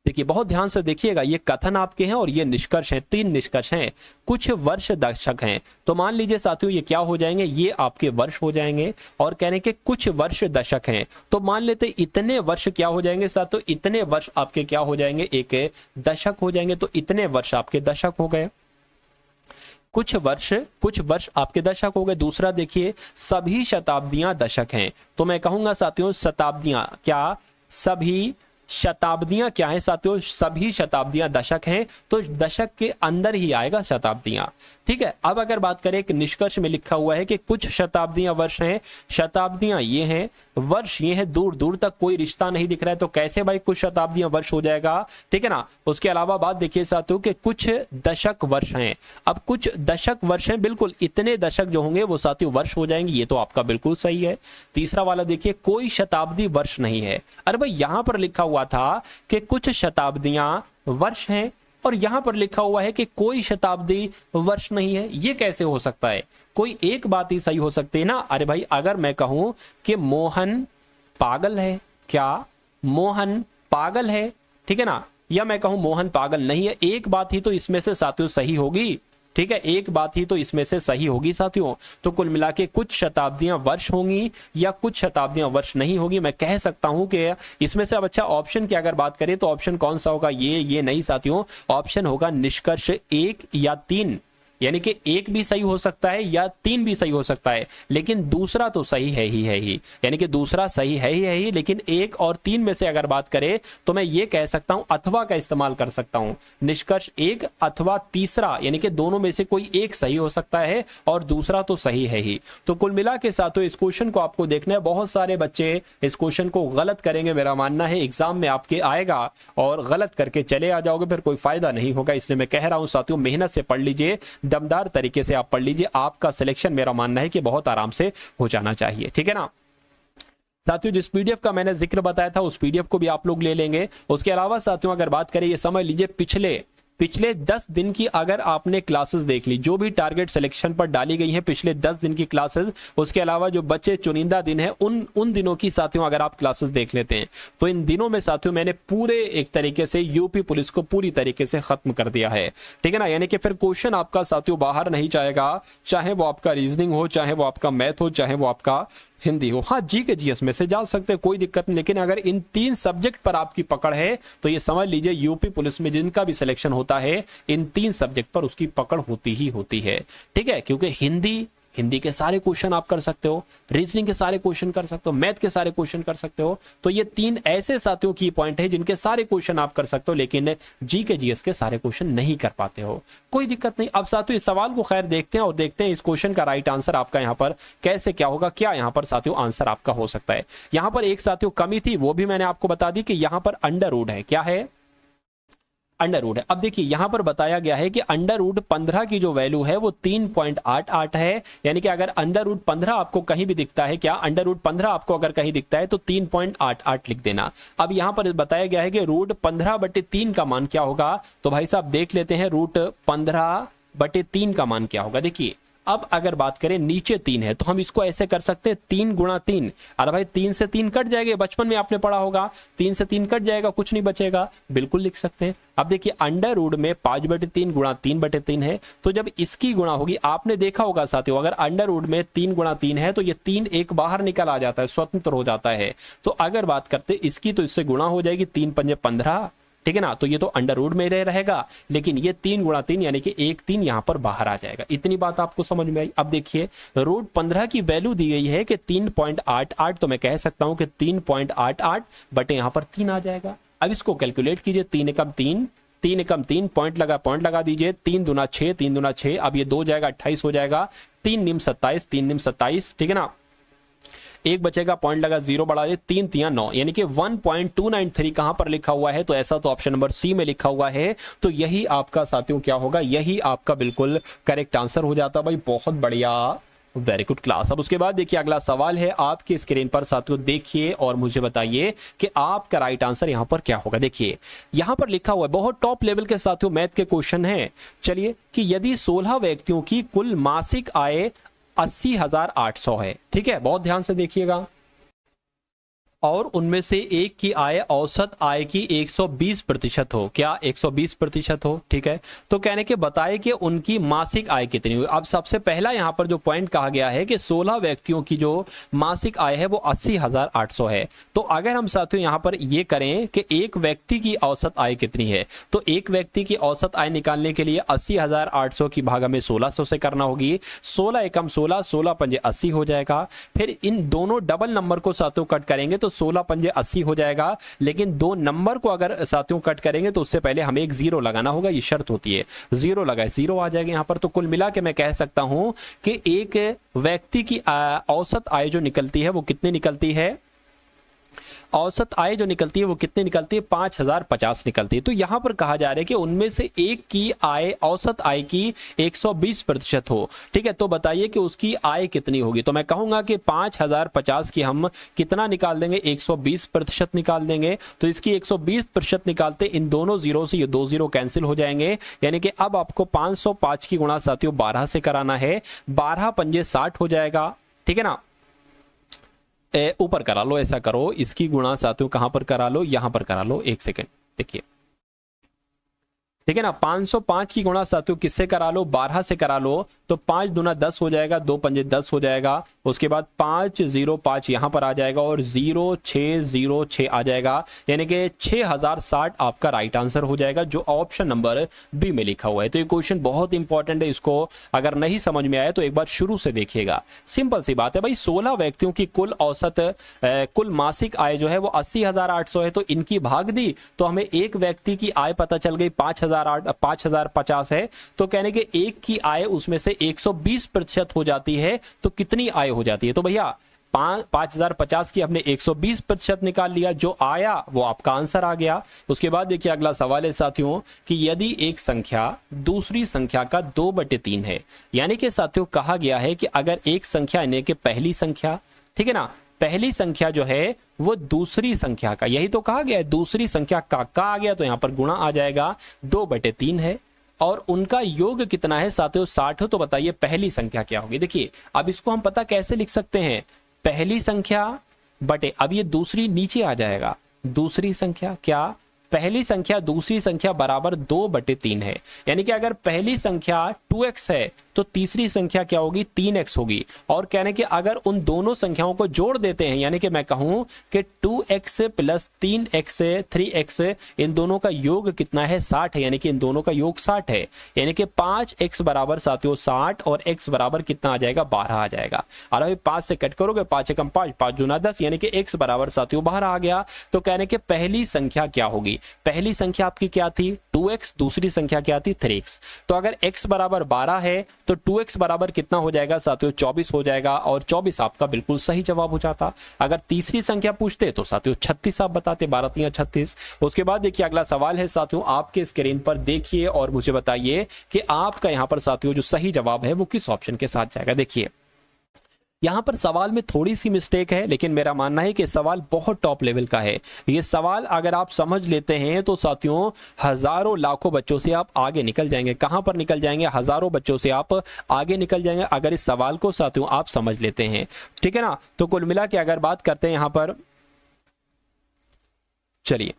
S1: देखिए, बहुत ध्यान से देखिएगा, ये कथन आपके हैं और ये निष्कर्ष हैं, 3 निष्कर्ष हैं। कुछ वर्ष दशक हैं, तो मान लीजिए साथियों ये क्या हो जाएंगे, ये आपके वर्ष हो जाएंगे। और कहने के कुछ वर्ष दशक हैं, तो मान लेते इतने वर्ष क्या हो जाएंगे साथियों, इतने वर्ष आपके क्या हो जाएंगे, एक दशक हो जाएंगे। तो इतने वर्ष आपके दशक हो गए, कुछ वर्ष आपके दशक हो गए। दूसरा देखिए, सभी शताब्दियां दशक हैं, तो मैं कहूंगा साथियों शताब्दियां क्या, सभी शताब्दियां क्या है साथियों, सभी शताब्दियां दशक हैं, तो दशक के अंदर ही आएगा शताब्दियां। ठीक है, अब अगर बात करें, एक निष्कर्ष में लिखा हुआ है कि कुछ शताब्दियां वर्ष हैं, शताब्दियां ये हैं, वर्ष ये है, दूर दूर तक कोई रिश्ता नहीं दिख रहा है, तो कैसे भाई कुछ शताब्दियां वर्ष हो जाएगा। ठीक है ना। उसके अलावा बात देखिए साथियों कि कुछ दशक वर्ष हैं, अब कुछ दशक वर्ष हैं, बिल्कुल इतने दशक जो होंगे वो साथियों वर्ष हो जाएंगे, ये तो आपका बिल्कुल सही है। तीसरा वाला देखिए, कोई शताब्दी वर्ष नहीं है। अरे भाई यहां पर लिखा हुआ था कि कुछ शताब्दियां वर्ष हैं, और यहां पर लिखा हुआ है कि कोई शताब्दी वर्ष नहीं है, ये कैसे हो सकता है। कोई एक बात ही सही हो सकती है ना। अरे भाई अगर मैं कहूं कि मोहन पागल है, क्या मोहन पागल है, ठीक है ना, या मैं कहूं मोहन पागल नहीं है, एक बात ही तो इसमें से साथियों सही होगी। ठीक है, एक बात ही तो इसमें से सही होगी साथियों। तो कुल मिला के कुछ शताब्दियां वर्ष होंगी या कुछ शताब्दियां वर्ष नहीं होगी। मैं कह सकता हूं कि इसमें से, अब अच्छा ऑप्शन की अगर बात करें तो ऑप्शन कौन सा होगा, ये नहीं साथियों, ऑप्शन होगा निष्कर्ष 1 या 3, यानी कि 1 भी सही हो सकता है या 3 भी सही हो सकता है, लेकिन दूसरा तो सही है ही, यानी कि दूसरा सही है ही, लेकिन 1 और 3 में से अगर बात करें तो मैं ये कह सकता हूं, अथवा का इस्तेमाल कर सकता हूं, निष्कर्ष 1 अथवा तीसरा, यानी कि दोनों में से कोई एक सही हो सकता है और दूसरा तो सही है ही। तो कुल मिला के साथ इस क्वेश्चन को आपको देखना है, बहुत सारे बच्चे इस क्वेश्चन को गलत करेंगे, मेरा मानना है एग्जाम में आपके आएगा और गलत करके चले आ जाओगे, फिर कोई फायदा नहीं होगा। इसलिए मैं कह रहा हूं साथियों, मेहनत से पढ़ लीजिए, दमदार तरीके से आप पढ़ लीजिए, आपका सिलेक्शन मेरा मानना है कि बहुत आराम से हो जाना चाहिए। ठीक है ना साथियों, जिस पीडीएफ का मैंने जिक्र बताया था उस पीडीएफ को भी आप लोग ले लेंगे। उसके अलावा साथियों अगर बात करें, ये समझ लीजिए पिछले 10 दिन की अगर आपने क्लासेस देख ली, जो भी टारगेट सिलेक्शन पर डाली गई है पिछले 10 दिन की क्लासेस, उसके अलावा जो बच्चे चुनिंदा दिन है उन दिनों की साथियों अगर आप क्लासेस देख लेते हैं, तो इन दिनों में साथियों मैंने पूरे एक तरीके से यूपी पुलिस को पूरी तरीके से खत्म कर दिया है। ठीक है ना, यानी कि फिर क्वेश्चन आपका साथियों बाहर नहीं जाएगा, चाहे वो आपका रीजनिंग हो, चाहे वो आपका मैथ हो, चाहे वो आपका हिंदी हो। हाँ, जी के जीएस में से जा सकते हैं, कोई दिक्कत नहीं, लेकिन अगर इन 3 सब्जेक्ट पर आपकी पकड़ है तो ये समझ लीजिए यूपी पुलिस में जिनका भी सिलेक्शन होता है इन 3 सब्जेक्ट पर उसकी पकड़ होती ही होती है। ठीक है, क्योंकि हिंदी के सारे क्वेश्चन आप कर सकते हो, रीजनिंग के सारे क्वेश्चन कर सकते हो, मैथ के सारे क्वेश्चन कर सकते हो। तो ये 3 ऐसे साथियों की पॉइंट है जिनके सारे क्वेश्चन आप कर सकते हो, लेकिन जी के जीएस के सारे क्वेश्चन नहीं कर पाते हो, कोई दिक्कत नहीं। अब साथियों इस सवाल को खैर देखते हैं और देखते हैं इस क्वेश्चन का राइट आंसर आपका यहाँ पर कैसे क्या होगा, क्या यहाँ पर साथियों आंसर आपका हो सकता है। यहाँ पर एक साथियों कमी थी, वो भी मैंने आपको बता दी कि यहाँ पर अंडर रूट है, क्या है, अंडर रूट है। अब देखिए यहां पर बताया गया है कि अंडर रूट 15 की जो वैल्यू है वो 3.88 है, यानी कि अगर अंडर रूट 15 आपको कहीं भी दिखता है, क्या अंडर रूट 15 आपको अगर कहीं दिखता है तो 3.88 लिख देना। अब यहां पर बताया गया है कि रूट 15/3 का मान क्या होगा, तो भाई साहब देख लेते हैं रूट 15/3 का मान क्या होगा। देखिए अब अगर बात करें नीचे 3 है तो हम इसको ऐसे कर सकते हैं 3 गुणा 3। अरे भाई 3 से 3 कट जाएंगे, बचपन में आपने पढ़ा होगा 3 से 3 कट जाएगा, कुछ नहीं बचेगा, बिल्कुल लिख सकते हैं। अब देखिए अंडर रूट में 5/3 गुणा 3/3 है, तो जब इसकी गुणा होगी, आपने देखा होगा साथियों अगर अंडर रूट में 3 गुणा 3 है तो ये 3 एक बाहर निकल आ जाता है, स्वतंत्र हो जाता है। तो अगर बात करते इसकी तो इससे गुणा हो जाएगी, 3 पंजे 15, ठीक है ना, तो ये तो अंडर रूट में रहेगा, लेकिन ये 3 गुणा 3 यानी कि 1 3 यहां पर बाहर आ जाएगा। इतनी बात आपको समझ में आई। अब देखिए रूट 15 की वैल्यू दी गई है कि 3.88, तो मैं कह सकता हूं कि 3.88 बटे यहां पर 3 आ जाएगा। अब इसको कैलकुलेट कीजिए, 3 एकम 3, 3 एकम 3, पॉइंट लगा दीजिए, 3 दूना 6, 3 दूना 6, अब ये 2 जाएगा 28 हो जाएगा, 3 निम 27, 3 निम 27, ठीक है ना, एक बचेगा, पॉइंट लगा, 0 बढ़ा दे, 3 3 9 यानी कि 1.293 कहां पर लिखा हुआ है, तो ऐसा तो ऑप्शन नंबर सी में लिखा हुआ है। तो यही आपका साथियों क्या होगा, यही आपका बिल्कुल करेक्ट आंसर हो जाता भाई। बहुत बढ़िया, वेरी गुड क्लास। अब उसके बाद देखिए अगला सवाल है आपकी स्क्रीन पर साथियों, देखिए और मुझे बताइए कि आपका राइट आंसर यहां पर क्या होगा। देखिए यहां पर लिखा हुआ है, बहुत टॉप लेवल के साथियों मैथ के क्वेश्चन है। चलिए कि यदि 16 व्यक्तियों की कुल मासिक आय 80,800 है, ठीक है, बहुत ध्यान से देखिएगा, और उनमें से एक की आय औसत आय की 120% हो, क्या 120% हो, ठीक है, तो कहने के बताए कि उनकी मासिक आय कितनी हुई। अब सबसे पहला यहां पर जो पॉइंट कहा गया है कि 16 व्यक्तियों की जो मासिक आय है वो 80,800 है। तो अगर हम साथियों यहां पर ये करें कि एक व्यक्ति की औसत आय कितनी है, तो एक व्यक्ति की औसत आय निकालने के लिए 80,800 की भागा में 1600 से करना होगी, 16 एकम 16, 16 पंजे 80 हो जाएगा। फिर इन दोनों डबल नंबर को साथियों कट करेंगे तो 16 पंजे 80 हो जाएगा, लेकिन दो नंबर को अगर साथियों कट करेंगे तो उससे पहले हमें एक 0 लगाना होगा, ये शर्त होती है, 0 लगाए 0 आ जाएगा यहां पर। तो कुल मिला के मैं कह सकता हूं कि एक व्यक्ति की औसत आय जो निकलती है वो कितनी निकलती है, औसत आय जो निकलती है वो कितनी निकलती है, 5,050 निकलती है। तो यहां पर कहा जा रहा है कि उनमें से एक की आय औसत आय की 120% हो, ठीक है, तो बताइए कि उसकी आय कितनी होगी। तो मैं कहूंगा कि 5,050 की हम कितना निकाल देंगे, 120% निकाल देंगे। तो इसकी 120% निकालते इन दोनों जीरो से ये 2 जीरो कैंसिल हो जाएंगे, यानी कि अब आपको 505 की गुणा साथियों 12 से कराना है, 12 पंजे 60 हो जाएगा, ठीक है ना, ऊपर करा लो, ऐसा करो, इसकी गुणा साथियों कहां पर करा लो, यहां पर करा लो, एक सेकेंड देखिए, ठीक है ना, 505 की गुणा साथियों किससे करा लो, 12 से करा लो, तो 5 दूना 10 हो जाएगा, 2 पंजे 10 हो जाएगा, उसके बाद 505 यहां पर आ जाएगा और 0606 आ जाएगा, यानी कि 6060 आपका राइट आंसर हो जाएगा, जो ऑप्शन नंबर बी में लिखा हुआ है। तो ये क्वेश्चन बहुत इंपॉर्टेंट है, इसको अगर नहीं समझ में आया तो एक बार शुरू से देखिएगा। सिंपल सी बात है भाई, 16 व्यक्तियों की कुल औसत कुल मासिक आय जो है वो 80,800 है, तो इनकी भाग दी तो हमें एक व्यक्ति की आय पता चल गई 5,050 है, तो कहने के एक की आय उसमें से 120% हो जाती है, तो कितनी आय हो जाती है, तो भैया 5,050 की हमने 120% निकाल लिया, जो आया वो आपका आंसर आ गया। उसके बाद देखिए अगला सवाल है साथियों कि यदि एक संख्या दूसरी संख्या का 2/3 है, यानी कि साथियों कहा गया है कि अगर एक संख्या यानी कि पहली संख्या, ठीक है ना, पहली संख्या जो है वो दूसरी संख्या का, यही तो कहा गया है, दूसरी संख्या का आ गया तो यहां पर गुणा आ जाएगा, 2/3 है, और उनका योग कितना है साथियों 60 हो, तो बताइए पहली संख्या क्या होगी। देखिए अब इसको हम पता कैसे लिख सकते हैं, पहली संख्या बटे, अब ये दूसरी नीचे आ जाएगा, दूसरी संख्या क्या, पहली संख्या दूसरी संख्या बराबर 2/3 है, यानी कि अगर पहली संख्या 2x है तो तीसरी संख्या क्या होगी, 3x होगी। और कहने कि अगर उन दोनों संख्याओं को जोड़ देते हैं, यानी कि मैं कहूं कि 2x प्लस 3x 3x, इन दोनों का योग कितना है, 60 है, यानी कि इन दोनों का योग 60 है, यानी कि 5x बराबर साथियों 60 और x बराबर कितना आ जाएगा, 12 आ जाएगा। और अभी 5 से कट करोगे, 5 एकम 5, 5 दूना 10, यानी कि x बराबर साथियों 12 आ गया। तो कहने के पहली संख्या क्या होगी, पहली संख्या आपकी क्या थी 2x, दूसरी संख्या क्या थी 3x। तो अगर x बराबर 12 है तो 2x बराबर कितना हो जाएगा साथियों 24 हो जाएगा, और 24 आपका बिल्कुल सही जवाब हो जाता। अगर तीसरी संख्या पूछते तो साथियों 36 आप बताते, 12 3 36। उसके बाद देखिए अगला सवाल है साथियों, आपके स्क्रीन पर देखिए और मुझे बताइए कि आपका यहां पर साथियों जो सही जवाब है वो किस ऑप्शन के साथ जाएगा। देखिए यहां पर सवाल में थोड़ी सी मिस्टेक है, लेकिन मेरा मानना है कि सवाल बहुत टॉप लेवल का है। ये सवाल अगर आप समझ लेते हैं तो साथियों हजारों लाखों बच्चों से आप आगे निकल जाएंगे। कहां पर निकल जाएंगे, हजारों बच्चों से आप आगे निकल जाएंगे अगर इस सवाल को साथियों आप समझ लेते हैं, ठीक है ना। तो कुल मिला के अगर बात करते हैं यहां पर, चलिए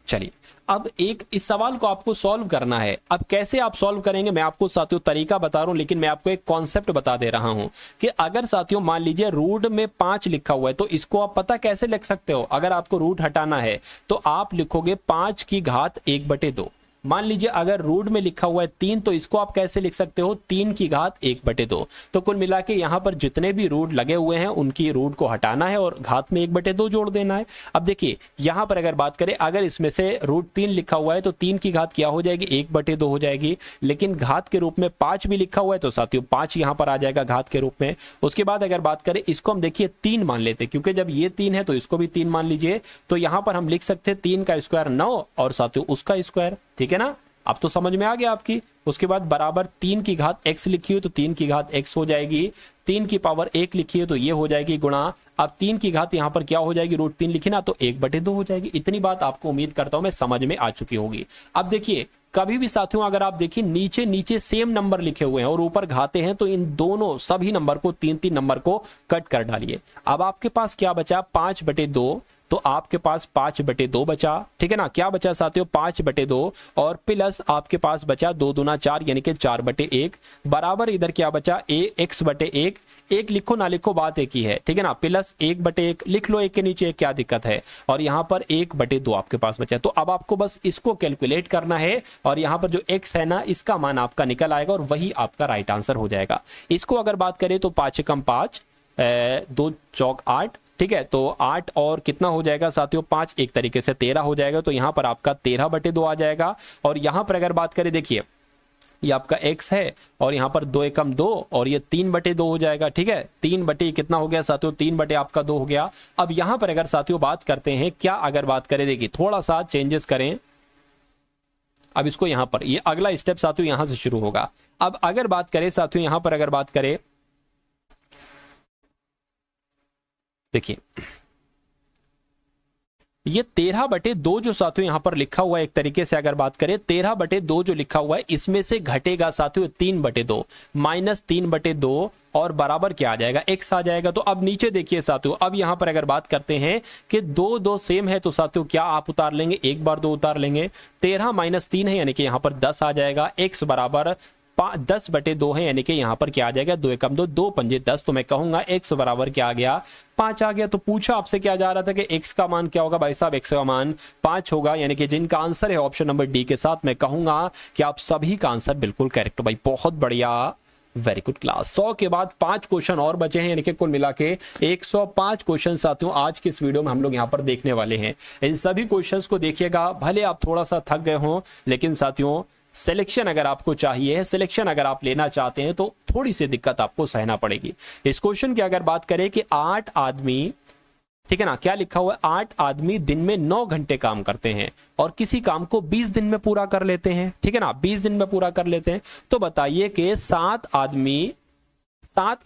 S1: चलिए, अब एक इस सवाल को आपको सॉल्व करना है। अब कैसे आप सॉल्व करेंगे मैं आपको साथियों तरीका बता रहा हूं, लेकिन मैं आपको एक कॉन्सेप्ट बता दे रहा हूं कि अगर साथियों मान लीजिए रूट में 5 लिखा हुआ है तो इसको आप पता कैसे लिख सकते हो। अगर आपको रूट हटाना है तो आप लिखोगे 5 की घात 1/2। मान लीजिए अगर रूट में लिखा हुआ है 3 तो इसको आप कैसे लिख सकते हो, 3 की घात 1/2। तो कुल मिला के यहाँ पर जितने भी रूट लगे हुए हैं उनकी रूट को हटाना है और घात में 1/2 जोड़ देना है। अब देखिए यहाँ पर अगर बात करें, अगर इसमें से रूट 3 लिखा हुआ है तो 3 की घात क्या हो जाएगी, 1/2 हो जाएगी। लेकिन घात के रूप में 5 भी लिखा हुआ है तो साथियों 5 यहाँ पर आ जाएगा घात के रूप में। उसके बाद अगर बात करें इसको हम देखिए 3 मान लेते हैं, क्योंकि जब ये 3 है तो इसको भी 3 मान लीजिए। तो यहाँ पर हम लिख सकते हैं 3 का स्क्वायर 9 और साथियों उसका स्क्वायर, ठीक है ना। अब तो समझ में आ गया आपकी। उसके बाद बराबर 3 की घात x लिखी हो तो 3 की घात x हो जाएगी, 3 की पावर 1 लिखी है तो ये हो जाएगी गुणा। अब 3 की घात यहाँ पर क्या हो जाएगी, रूट 3 लिखी ना तो 1/2 हो जाएगी। इतनी बात आपको उम्मीद करता हूं मैं समझ में आ चुकी होगी। अब देखिए कभी भी साथियों अगर आप देखिए नीचे नीचे सेम नंबर लिखे हुए हैं और ऊपर घाते हैं तो इन दोनों सभी नंबर को 3 नंबर को कट कर डालिए। अब आपके पास क्या बचा, 5/2। तो आपके पास 5/2 बचा, ठीक है ना। क्या बचा साथियों, 5/2 और प्लस आपके पास बचा 2 दूना 4 यानी कि 4/1 बराबर इधर क्या बचा, x/1। एक लिखो ना लिखो बात एक ही है, ठीक है ना। प्लस 1/1 लिख लो, एक के नीचे क्या दिक्कत है। और यहाँ पर 1/2 आपके पास बचा। तो अब आपको बस इसको कैलकुलेट करना है और यहाँ पर जो x है ना इसका मान आपका निकल आएगा और वही आपका राइट आंसर हो जाएगा। इसको अगर बात करें तो 5 कम 5 2 चौक 8, ठीक है। तो 8 और कितना हो जाएगा साथियों, 5 एक तरीके से 13 हो जाएगा। तो यहाँ पर आपका 13/2 आ जाएगा। और यहाँ पर अगर बात करें देखिए ये आपका x है और यहाँ पर 2 एकम 2 और ये 3/2 हो जाएगा, ठीक है। 3 कितना हो गया साथियों, 3 आपका 2 हो गया। अब यहाँ पर अगर साथियों बात करते हैं, क्या अगर बात करें देखिए थोड़ा सा चेंजेस करें। अब इसको यहाँ पर ये अगला स्टेप साथियों यहाँ से शुरू होगा। अब अगर बात करें साथियों यहाँ पर अगर बात करें देखिए ये 13/2 जो साथियों यहां पर लिखा हुआ है, एक तरीके से अगर बात करें 13/2 जो लिखा हुआ है इसमें से घटेगा साथियों 3/2 माइनस 3/2 और बराबर क्या आ जाएगा, x आ जाएगा। तो अब नीचे देखिए साथियों, अब यहां पर अगर बात करते हैं कि 2 सेम है तो साथियों क्या आप उतार लेंगे, एक बार 2 उतार लेंगे। 13 माइनस 3 है यानी कि यहां पर 10 आ जाएगा। x बराबर 10/2 है यानी कि यहाँ पर क्या आ जाएगा, 2 एकम 2 2 पंजे 10। तो मैं कहूंगा x बराबर क्या आ गया, 5 आ गया। तो पूछा आपसे क्या जा रहा था कि x का मान क्या होगा, भाई साहब x का मान 5 होगा। यानी कि जिनका आंसर है ऑप्शन नंबर डी के साथ, मैं कहूंगा कि आप सभी का आंसर बिल्कुल करेक्ट भाई, बहुत बढ़िया, वेरी गुड क्लास। 100 के बाद 5 क्वेश्चन और बचे हैं, यानी कि कुल मिला के 105 क्वेश्चन साथियों आज के इस वीडियो में हम लोग यहाँ पर देखने वाले हैं। इन सभी क्वेश्चंस को देखिएगा, भले आप थोड़ा सा थक गए हों लेकिन साथियों सिलेक्शन अगर आपको चाहिए है, सिलेक्शन अगर आप लेना चाहते हैं तो थोड़ी सी दिक्कत आपको सहना पड़ेगी। इस क्वेश्चन की अगर बात करें कि 8 आदमी, ठीक है ना, क्या लिखा हुआ है, 8 आदमी दिन में 9 घंटे काम करते हैं और किसी काम को 20 दिन में पूरा कर लेते हैं, ठीक है ना, 20 दिन में पूरा कर लेते हैं। तो बताइए कि 7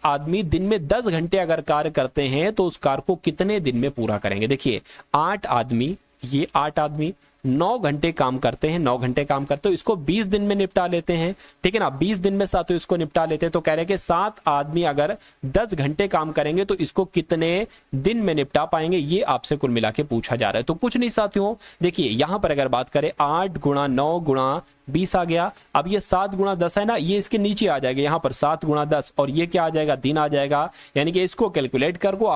S1: आदमी दिन में 10 घंटे अगर कार्य करते हैं तो उस कार्य को कितने दिन में पूरा करेंगे। देखिए 8 आदमी, ये 8 आदमी 9 घंटे काम करते हैं, 9 घंटे काम करते हो, इसको 20 दिन में निपटा लेते हैं, ठीक है ना, 20 दिन में साथियों इसको निपटा लेते हैं। तो कह रहे हैं कि 7 आदमी अगर 10 घंटे काम करेंगे तो इसको कितने दिन में निपटा पाएंगे, ये आपसे कुल मिला के पूछा जा रहा है। तो कुछ नहीं साथियों, देखिए यहां पर अगर बात करें 8 गुणा 9 गुणा 20 आ गया। अब ये 7 गुणा 10 है ना, ये इसके नीचे आ जाएगा, यहाँ पर 7 गुणा 10 और ये क्या आ जाएगा, दिन आ जाएगा। यानी कि इसको कैलकुलेट कर दो,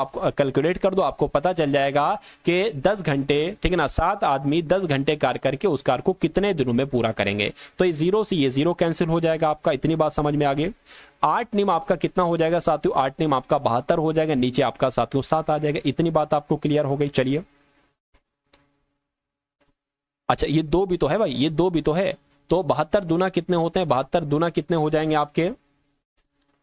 S1: आपको पता चल जाएगा कि 10 घंटे, ठीक है ना, 7 आदमी 10 घंटे कार्य करके उस कार्य को कितने दिनों में पूरा करेंगे। तो ये 0 से ये 0 कैंसिल हो जाएगा आपका, इतनी बात समझ में आ गई। 8 निम आपका कितना हो जाएगा साथियों, 8 निम आपका 72 हो जाएगा, नीचे आपका साथियों 7 आ जाएगा। इतनी बात आपको क्लियर हो गई। चलिए अच्छा, ये 2 भी तो है भाई, ये 2 भी तो है। तो 72 दूना कितने होते हैं, 72 दूना कितने हो जाएंगे आपके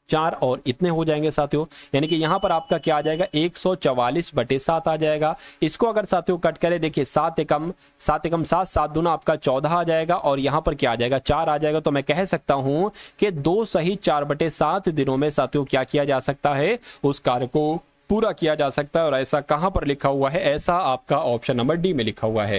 S1: 4 और इतने हो जाएंगे साथियों। यानी कि यहां पर आपका क्या आ जाएगा, 144/7 आ जाएगा। इसको अगर साथियों कट करें, देखिए 7 एकम 7, 7 दूना आपका 14 आ जाएगा और यहां पर क्या आ जाएगा, 4 आ जाएगा। तो मैं कह सकता हूं कि 2 सही 4/7 दिनों में साथियों क्या किया जा सकता है, उस कार्य को पूरा किया जा सकता है। और ऐसा कहां पर लिखा हुआ है, ऐसा आपका ऑप्शन नंबर डी में लिखा हुआ है।